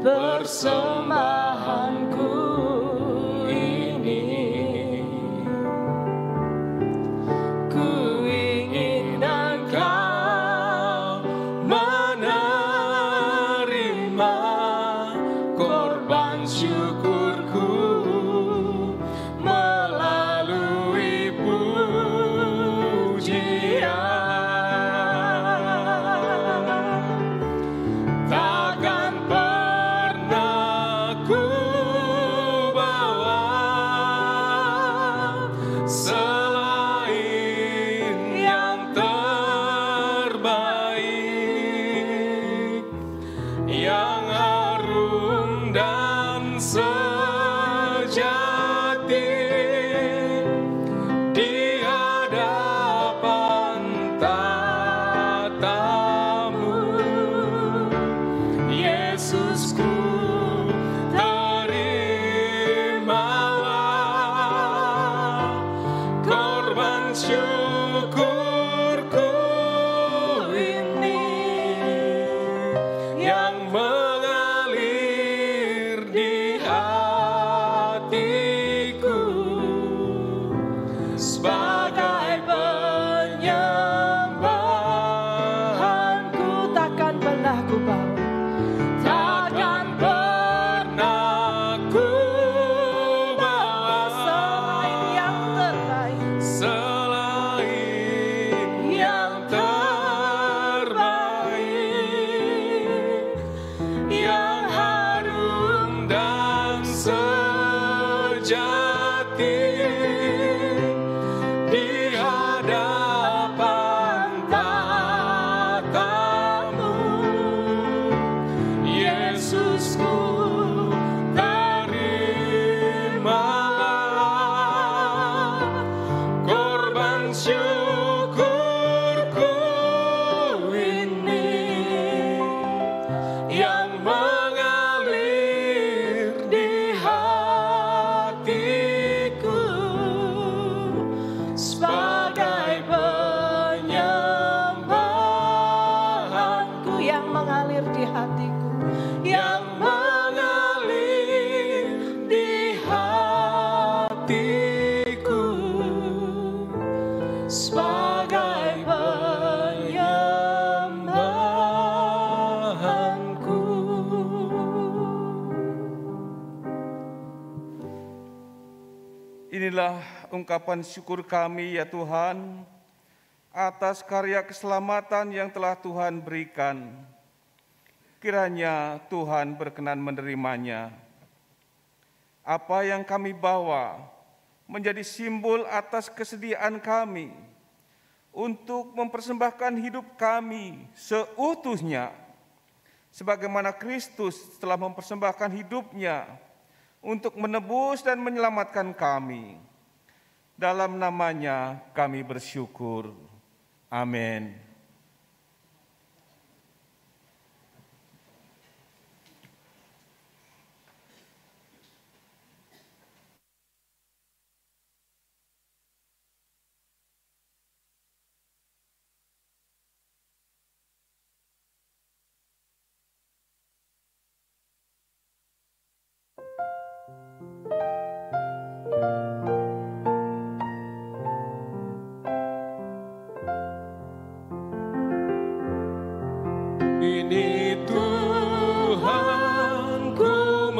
persembahanku ini. Ku ingin Engkau menerima korban syukurku melalui pujian. Takkan pernah ku bawa selain yang terbaik, yang harum dan sejati di hadapan tatamu. Yesusku, terimalah korban syukurku ini yang mengalir di hatiku sebagai penyembahanku. Takkan pernah ku bawa Takkan pernah ku bawa selain yang terbaik, selain yang terbaik, yang harum dan sejati di hadapan tatamu. Yesusku, terimalah korban syukurku ini yang mengalir di hatiku sebagai penyembahanku, yang mengalir di hatiku, yang mengalir di hatiku sebagai penyembahanku. Inilah ungkapan syukur kami ya Tuhan, atas karya keselamatan yang telah Tuhan berikan. Kiranya Tuhan berkenan menerimanya. Apa yang kami bawa menjadi simbol atas kesediaan kami untuk mempersembahkan hidup kami seutuhnya, sebagaimana Kristus telah mempersembahkan hidupnya untuk menebus dan menyelamatkan kami. Dalam namanya kami bersyukur. Amin. Ini Tuhan ku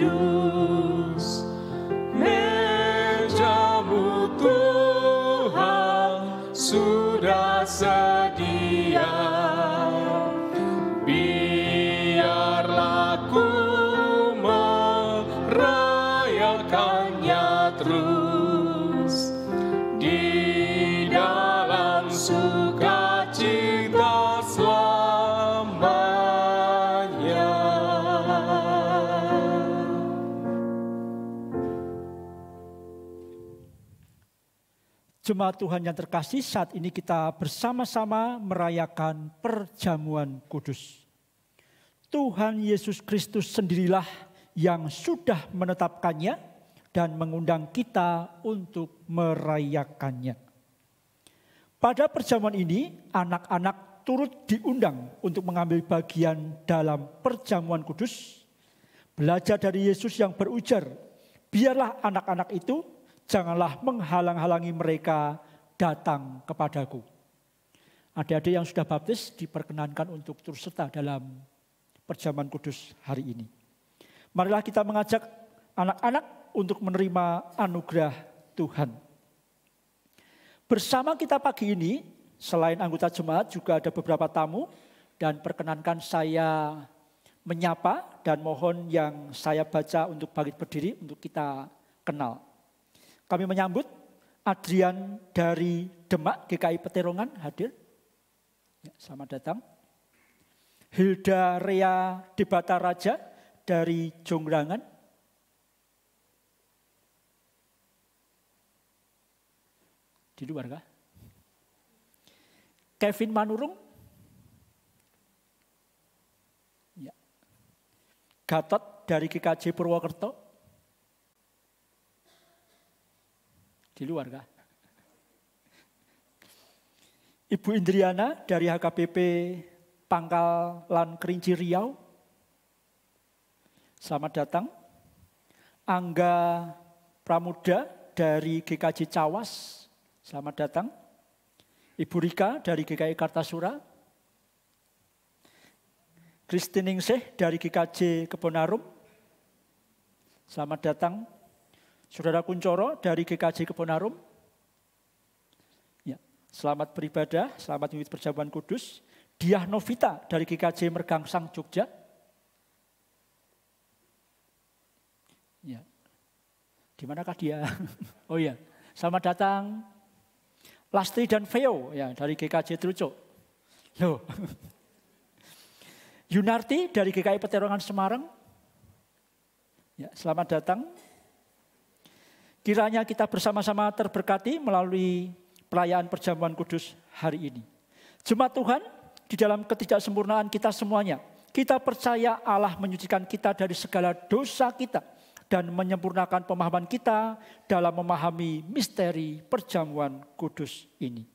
kudus, mejamu Tuhan sudah sedia. Biarlah ku merayakannya terus di dalam sukacita selamanya. Jemaat Tuhan yang terkasih, saat ini kita bersama-sama merayakan perjamuan kudus. Tuhan Yesus Kristus sendirilah yang sudah menetapkannya dan mengundang kita untuk merayakannya. Pada perjamuan ini, anak-anak turut diundang untuk mengambil bagian dalam perjamuan kudus. Belajar dari Yesus yang berujar, biarlah anak-anak itu janganlah menghalang-halangi mereka datang kepadaku. Adik-adik yang sudah baptis diperkenankan untuk turut serta dalam perjamuan kudus hari ini. Marilah kita mengajak anak-anak untuk menerima anugerah Tuhan. Bersama kita pagi ini, selain anggota jemaat juga ada beberapa tamu, dan perkenankan saya menyapa dan mohon yang saya baca untuk bangkit berdiri untuk kita kenal. Kami menyambut Adrian dari Demak GKI Peterongan hadir. Ya, selamat datang. Hilda Rea Debata Raja dari Jongrangan. Di luar kah? Kevin Manurung. Ya. Gatot dari GKJ Purwokerto. Di luar kah? Ibu Indriana dari HKBP Pangkalan Kerinci Riau. Selamat datang. Angga Pramuda dari GKJ Cawas. Selamat datang. Ibu Rika dari GKI Kartasura. Christine Ningsih dari GKJ Kebonarum. Selamat datang. Saudara Kuncoro dari GKJ Kebonarum. Ya, selamat beribadah, selamat mengikuti perjamuan kudus. Diah Novita dari GKJ Mergangsang Jogja. Ya. Di manakah dia? Oh iya, selamat datang. Lastri dan Veo ya dari GKJ Trucuk. Loh. Yunarti dari GKI Peterongan Semarang. Ya, selamat datang. Kiranya kita bersama-sama terberkati melalui perayaan perjamuan kudus hari ini. Jemaat Tuhan, di dalam ketidaksempurnaan kita semuanya, kita percaya Allah menyucikan kita dari segala dosa kita dan menyempurnakan pemahaman kita dalam memahami misteri perjamuan kudus ini.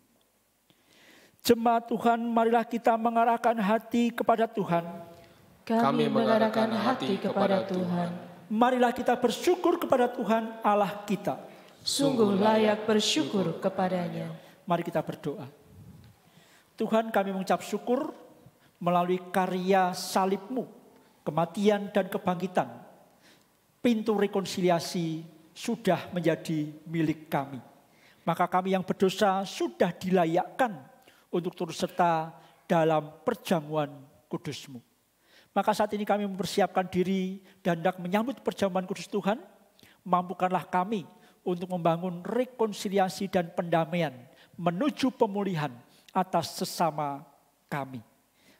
Jemaat Tuhan, marilah kita mengarahkan hati kepada Tuhan. Kami mengarahkan hati kepada Tuhan. Marilah kita bersyukur kepada Tuhan Allah kita. Sungguh layak bersyukur kepadanya. Mari kita berdoa. Tuhan, kami mengucap syukur melalui karya salib-Mu, kematian dan kebangkitan. Pintu rekonsiliasi sudah menjadi milik kami. Maka kami yang berdosa sudah dilayakkan untuk turut serta dalam perjamuan kudus-Mu. Maka saat ini kami mempersiapkan diri dan hendak menyambut perjamuan kudus Tuhan. Mampukanlah kami untuk membangun rekonsiliasi dan pendamaian menuju pemulihan atas sesama kami.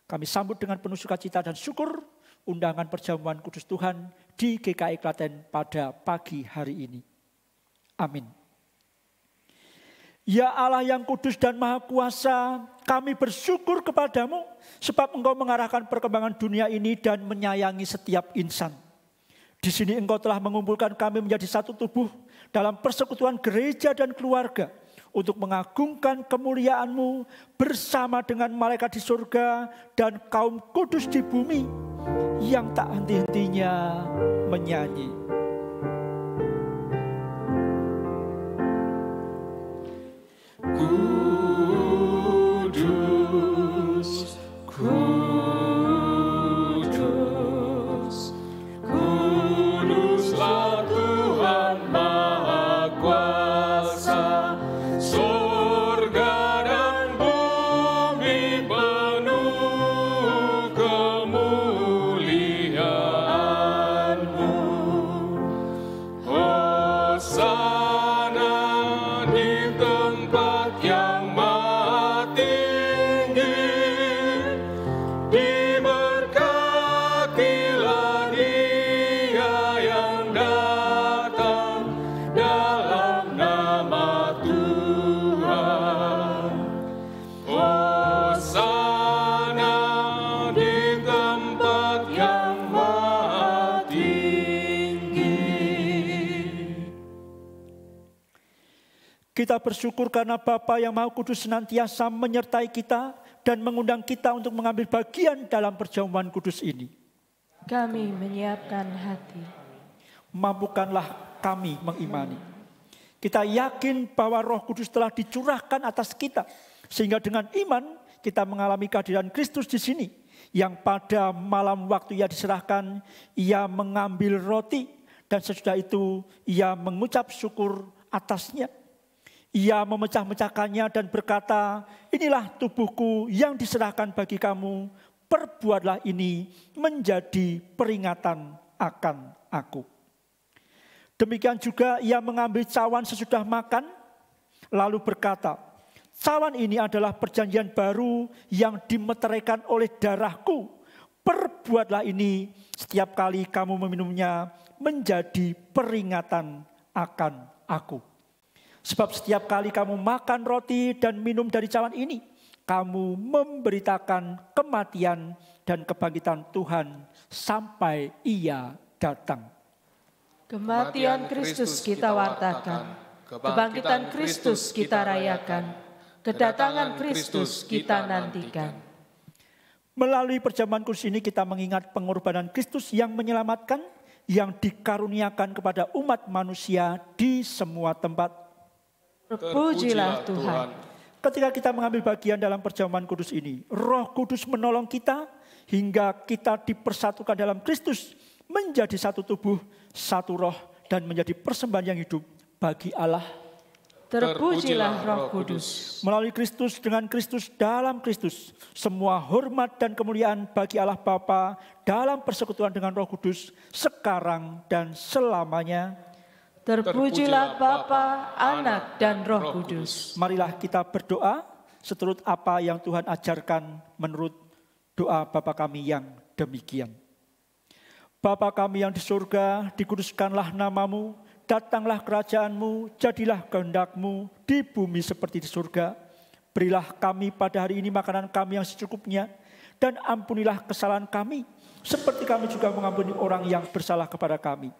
Kami sambut dengan penuh sukacita dan syukur undangan perjamuan kudus Tuhan di GKI Klaten pada pagi hari ini. Amin. Ya Allah yang kudus dan maha kuasa, kami bersyukur kepadamu sebab Engkau mengarahkan perkembangan dunia ini dan menyayangi setiap insan. Di sini Engkau telah mengumpulkan kami menjadi satu tubuh dalam persekutuan gereja dan keluarga untuk mengagungkan kemuliaan-Mu bersama dengan malaikat di surga dan kaum kudus di bumi yang tak henti-hentinya menyanyi. Kudus, kudus, kudus. Kita bersyukur karena Bapa yang Maha Kudus senantiasa menyertai kita dan mengundang kita untuk mengambil bagian dalam perjamuan kudus ini. Kami menyiapkan hati. Mampukanlah kami mengimani. Kita yakin bahwa Roh Kudus telah dicurahkan atas kita, sehingga dengan iman kita mengalami kehadiran Kristus di sini. Yang pada malam waktu ia diserahkan, ia mengambil roti dan sesudah itu ia mengucap syukur atasnya. Ia memecah-mecahkannya dan berkata, inilah tubuhku yang diserahkan bagi kamu, perbuatlah ini menjadi peringatan akan aku. Demikian juga ia mengambil cawan sesudah makan, lalu berkata, cawan ini adalah perjanjian baru yang dimeteraikan oleh darahku. Perbuatlah ini setiap kali kamu meminumnya menjadi peringatan akan aku. Sebab setiap kali kamu makan roti dan minum dari cawan ini, kamu memberitakan kematian dan kebangkitan Tuhan sampai ia datang. Kematian Kristus kita wartakan, kebangkitan Kristus kita rayakan, kedatangan Kristus kita nantikan. Melalui perjamuan kudus ini kita mengingat pengorbanan Kristus yang menyelamatkan, yang dikaruniakan kepada umat manusia di semua tempat. Terpujilah Tuhan. Ketika kita mengambil bagian dalam perjamuan kudus ini, Roh Kudus menolong kita hingga kita dipersatukan dalam Kristus, menjadi satu tubuh, satu roh, dan menjadi persembahan yang hidup bagi Allah. Terpujilah Roh Kudus. Melalui Kristus, dengan Kristus, dalam Kristus, semua hormat dan kemuliaan bagi Allah Bapa dalam persekutuan dengan Roh Kudus sekarang dan selamanya. Terpujilah Bapa, Anak, dan Roh Kudus. Marilah kita berdoa seturut apa yang Tuhan ajarkan menurut doa Bapa kami yang demikian. Bapa kami yang di surga, dikuduskanlah namamu, datanglah kerajaanmu, jadilah kehendak-Mu di bumi seperti di surga. Berilah kami pada hari ini makanan kami yang secukupnya, dan ampunilah kesalahan kami, seperti kami juga mengampuni orang yang bersalah kepada kami.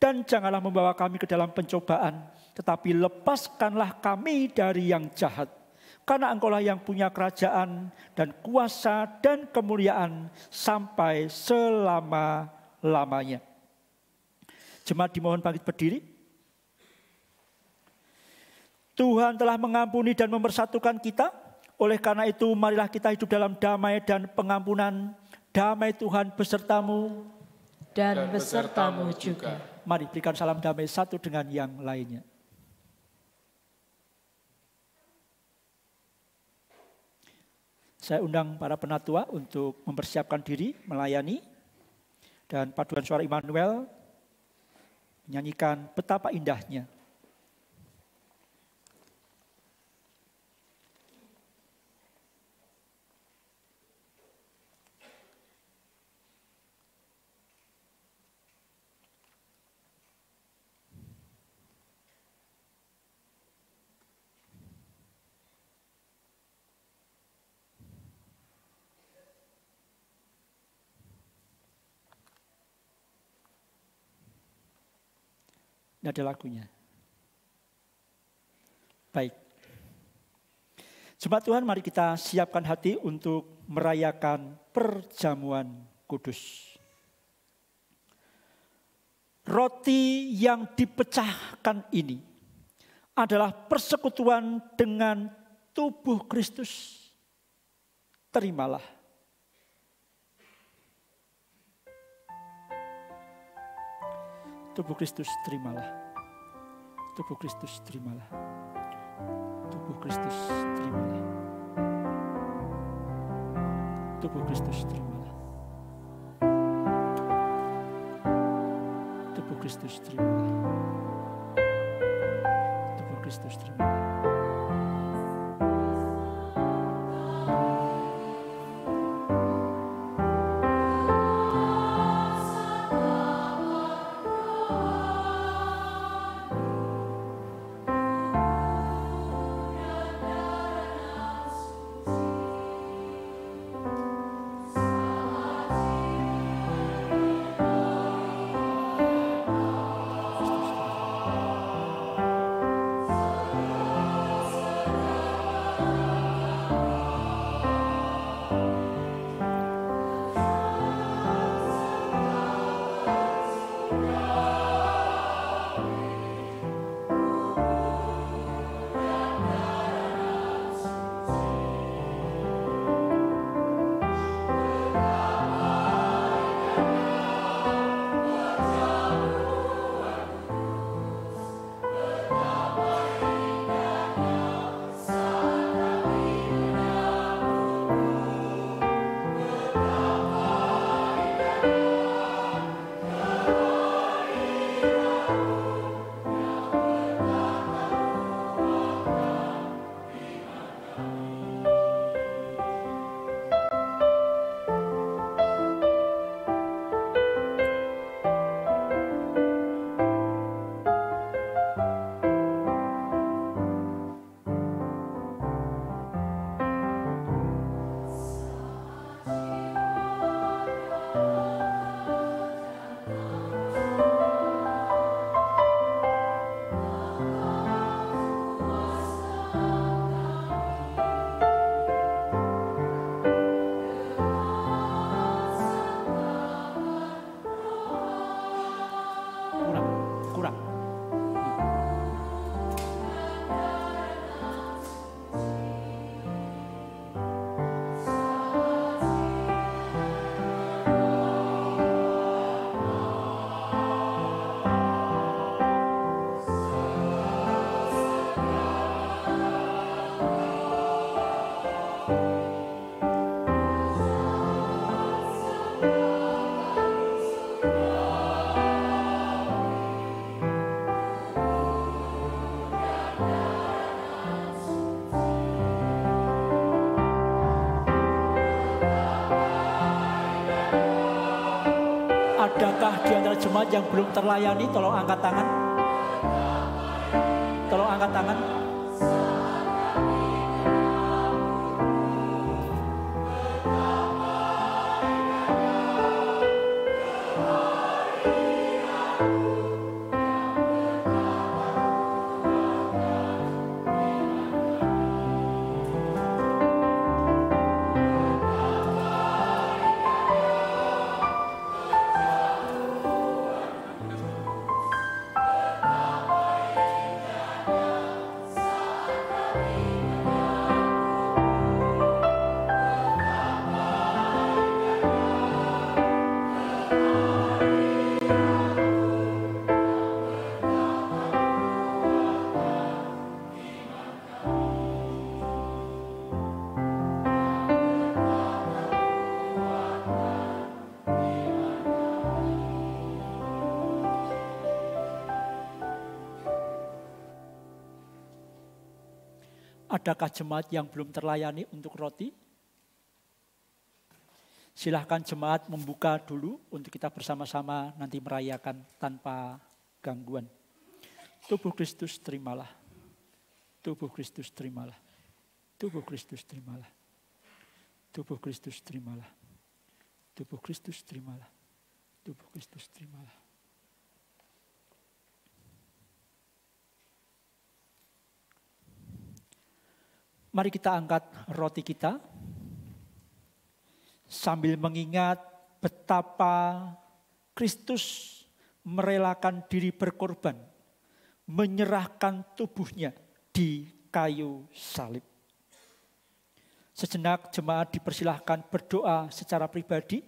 Dan janganlah membawa kami ke dalam pencobaan, tetapi lepaskanlah kami dari yang jahat. Karena Engkau-lah yang punya kerajaan dan kuasa dan kemuliaan sampai selama-lamanya. Jemaat dimohon bangkit berdiri. Tuhan telah mengampuni dan mempersatukan kita. Oleh karena itu marilah kita hidup dalam damai dan pengampunan. Damai Tuhan besertamu dan besertamu juga. Mari berikan salam damai satu dengan yang lainnya. Saya undang para penatua untuk mempersiapkan diri melayani. Dan paduan suara Immanuel menyanyikan betapa indahnya. Ini ada lagunya. Baik. Jemaat Tuhan, mari kita siapkan hati untuk merayakan perjamuan kudus. Roti yang dipecahkan ini adalah persekutuan dengan tubuh Kristus. Terimalah. Tubuh Kristus terimalah. Tubuh Kristus terimalah. Tubuh Kristus terimalah. Tubuh Kristus terimalah. Tubuh Kristus terimalah. Tubuh Kristus terimalah. Adakah di antara jemaat yang belum terlayani? Tolong angkat tangan. Tolong angkat tangan. Adakah jemaat yang belum terlayani untuk roti? Silahkan jemaat membuka dulu untuk kita bersama-sama nanti merayakan tanpa gangguan. Tubuh Kristus terimalah. Tubuh Kristus terimalah. Tubuh Kristus terimalah. Tubuh Kristus terimalah. Tubuh Kristus terimalah. Tubuh Kristus terimalah. Mari kita angkat roti kita sambil mengingat betapa Kristus merelakan diri berkorban, menyerahkan tubuhnya di kayu salib. Sejenak jemaat dipersilahkan berdoa secara pribadi,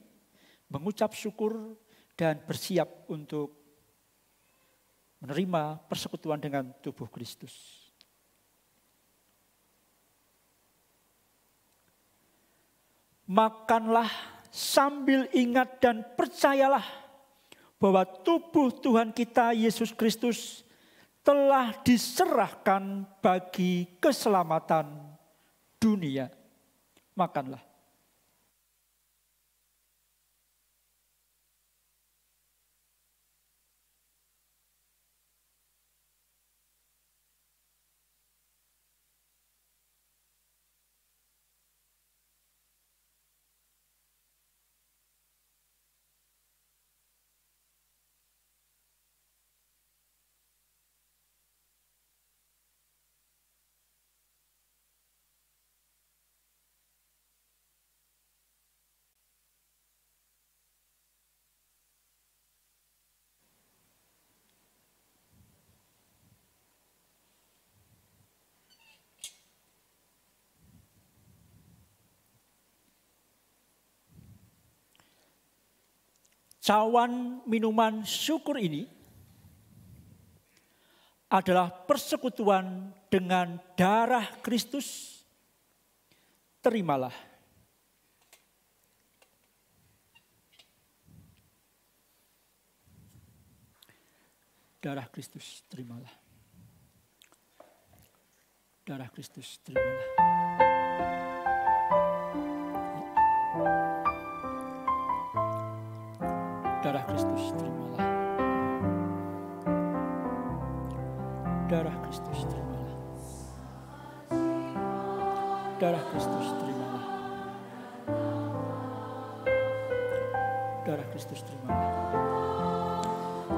mengucap syukur dan bersiap untuk menerima persekutuan dengan tubuh Kristus. Makanlah sambil ingat dan percayalah bahwa tubuh Tuhan kita Yesus Kristus telah diserahkan bagi keselamatan dunia. Makanlah. Cawan minuman syukur ini adalah persekutuan dengan darah Kristus. Terimalah. Darah Kristus, terimalah. Darah Kristus, terimalah. Darah Kristus, terimalah. Darah Kristus, terimalah. Darah Kristus, terimalah. Darah Kristus, terimalah.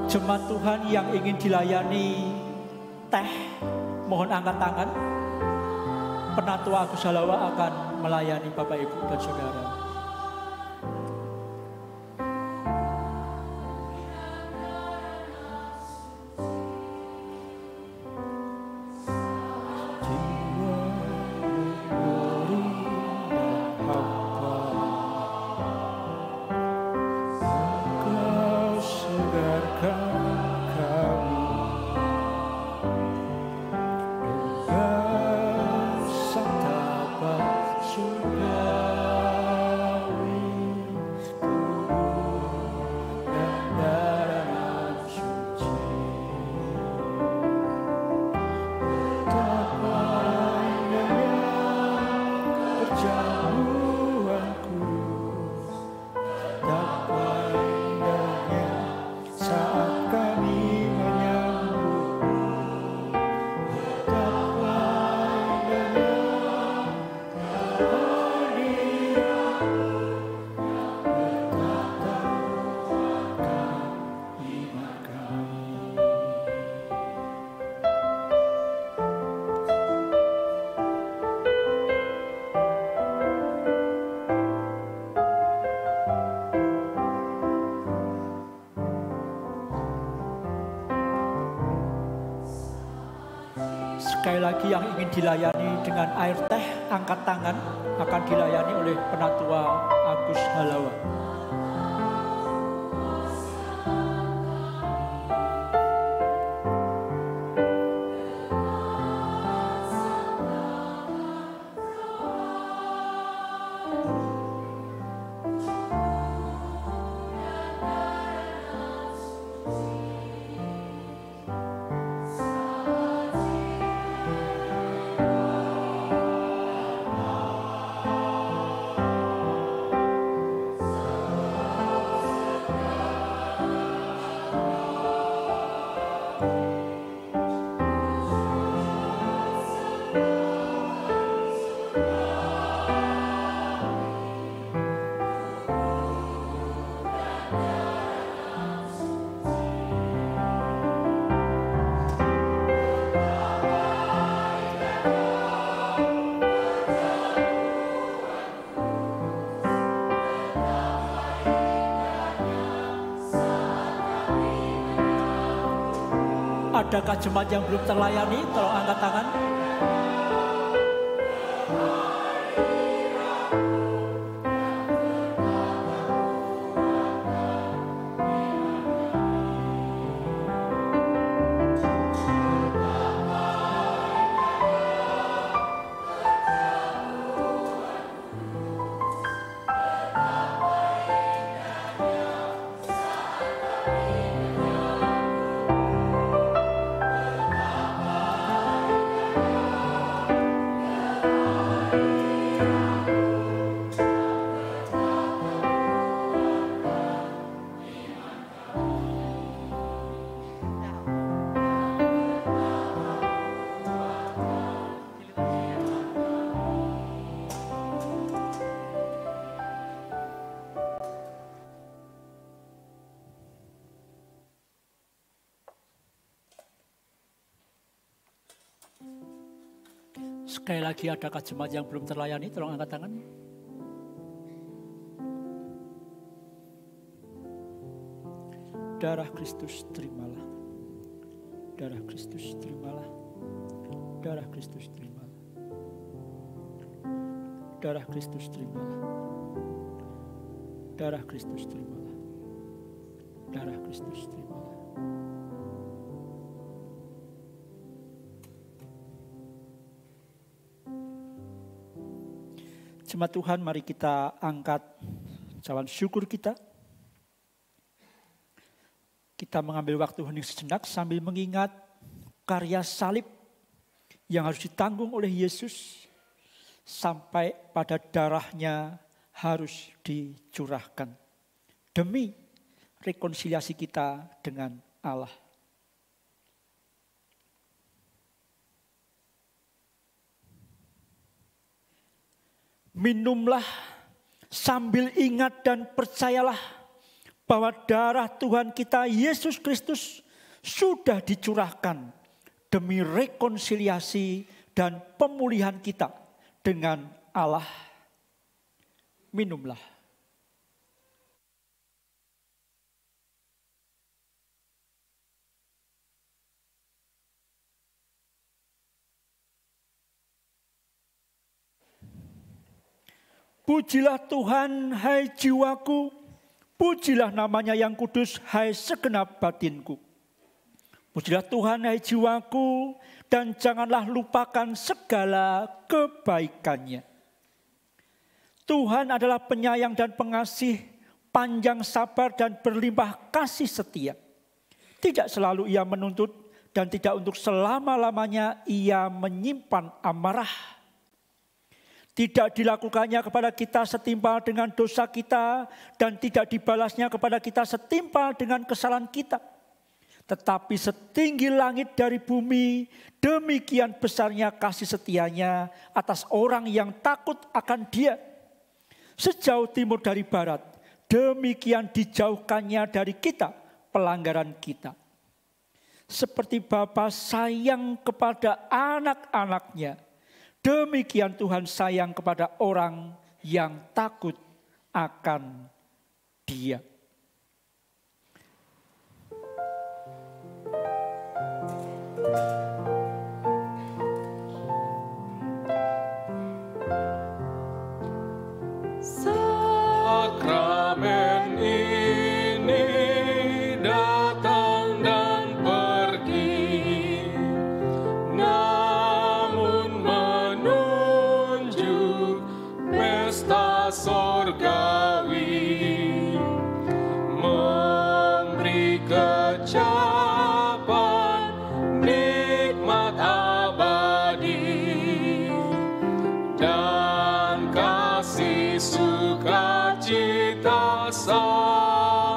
Jemaat Tuhan yang ingin dilayani teh, mohon angkat tangan. Penatua Agus Halawa akan melayani Bapak, Ibu, dan Saudara. Sekali lagi yang ingin dilayani dengan air teh, angkat tangan, akan dilayani oleh Penatua Agus Halawa. Adakah jemaat yang belum terlayani? Tolong angkat tangan. Sekali lagi, adakah jemaat yang belum terlayani? Tolong angkat tangan. Darah Kristus terimalah. Darah Kristus terimalah. Darah Kristus terimalah. Darah Kristus terimalah. Darah Kristus terimalah. Darah Kristus terimalah. Jemaat Tuhan, mari kita angkat ucapan syukur kita. Kita mengambil waktu hening sejenak sambil mengingat karya salib yang harus ditanggung oleh Yesus sampai pada darahnya harus dicurahkan demi rekonsiliasi kita dengan Allah. Minumlah sambil ingat dan percayalah bahwa darah Tuhan kita Yesus Kristus sudah dicurahkan demi rekonsiliasi dan pemulihan kita dengan Allah. Minumlah. Pujilah Tuhan, hai jiwaku, pujilah namanya yang kudus, hai segenap batinku. Pujilah Tuhan, hai jiwaku, dan janganlah lupakan segala kebaikannya. Tuhan adalah penyayang dan pengasih, panjang sabar dan berlimpah kasih setia. Tidak selalu ia menuntut dan tidak untuk selama-lamanya ia menyimpan amarah. Tidak dilakukannya kepada kita setimpal dengan dosa kita dan tidak dibalasnya kepada kita setimpal dengan kesalahan kita. Tetapi setinggi langit dari bumi, demikian besarnya kasih setianya atas orang yang takut akan Dia. Sejauh timur dari barat, demikian dijauhkannya dari kita pelanggaran kita. Seperti Bapa sayang kepada anak-anaknya, demikian Tuhan sayang kepada orang yang takut akan Dia. ucapan nikmat abadi dan kasih sukacita samawi.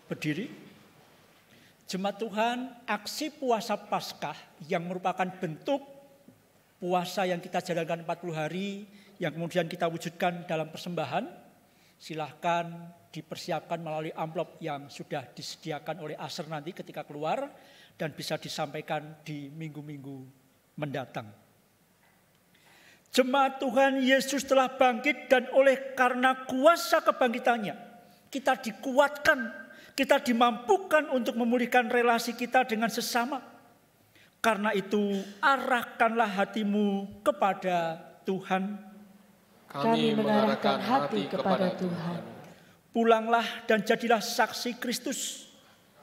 Berdiri. Jemaat Tuhan, aksi puasa Paskah yang merupakan bentuk puasa yang kita jalankan 40 hari, yang kemudian kita wujudkan dalam persembahan, silahkan dipersiapkan melalui amplop yang sudah disediakan oleh Aser nanti ketika keluar, dan bisa disampaikan di minggu-minggu mendatang. Jemaat Tuhan, Yesus telah bangkit dan oleh karena kuasa kebangkitannya, kita dikuatkan, kita dimampukan untuk memulihkan relasi kita dengan sesama. Karena itu, arahkanlah hatimu kepada Tuhan. Kami mengarahkan hati kepada Tuhan. Pulanglah dan jadilah saksi Kristus.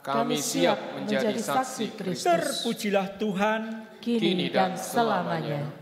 Kami siap menjadi saksi Kristus. Terpujilah Tuhan, Kini dan selamanya.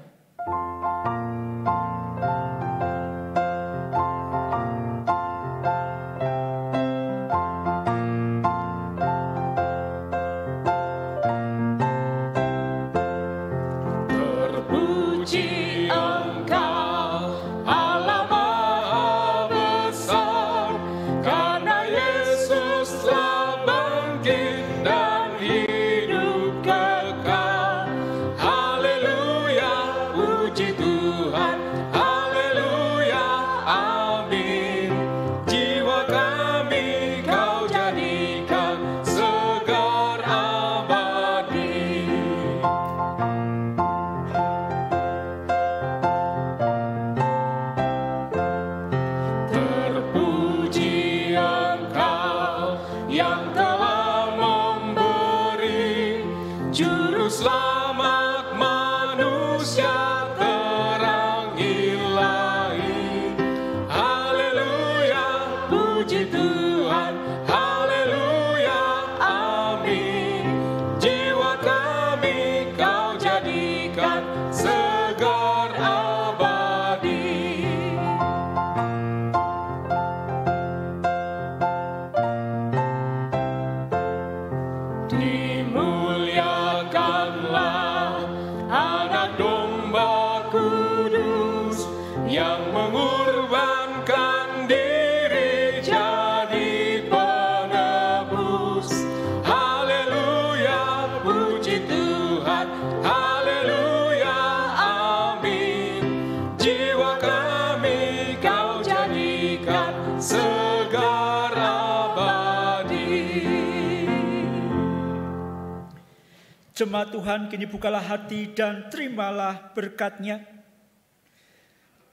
Jemaat Tuhan, kini bukalah hati dan terimalah berkat-Nya.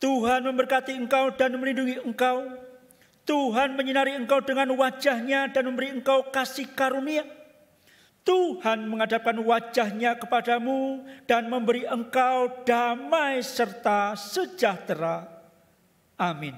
Tuhan memberkati engkau dan melindungi engkau. Tuhan menyinari engkau dengan wajah-Nya dan memberi engkau kasih karunia. Tuhan menghadapkan wajah-Nya kepadamu dan memberi engkau damai serta sejahtera. Amin.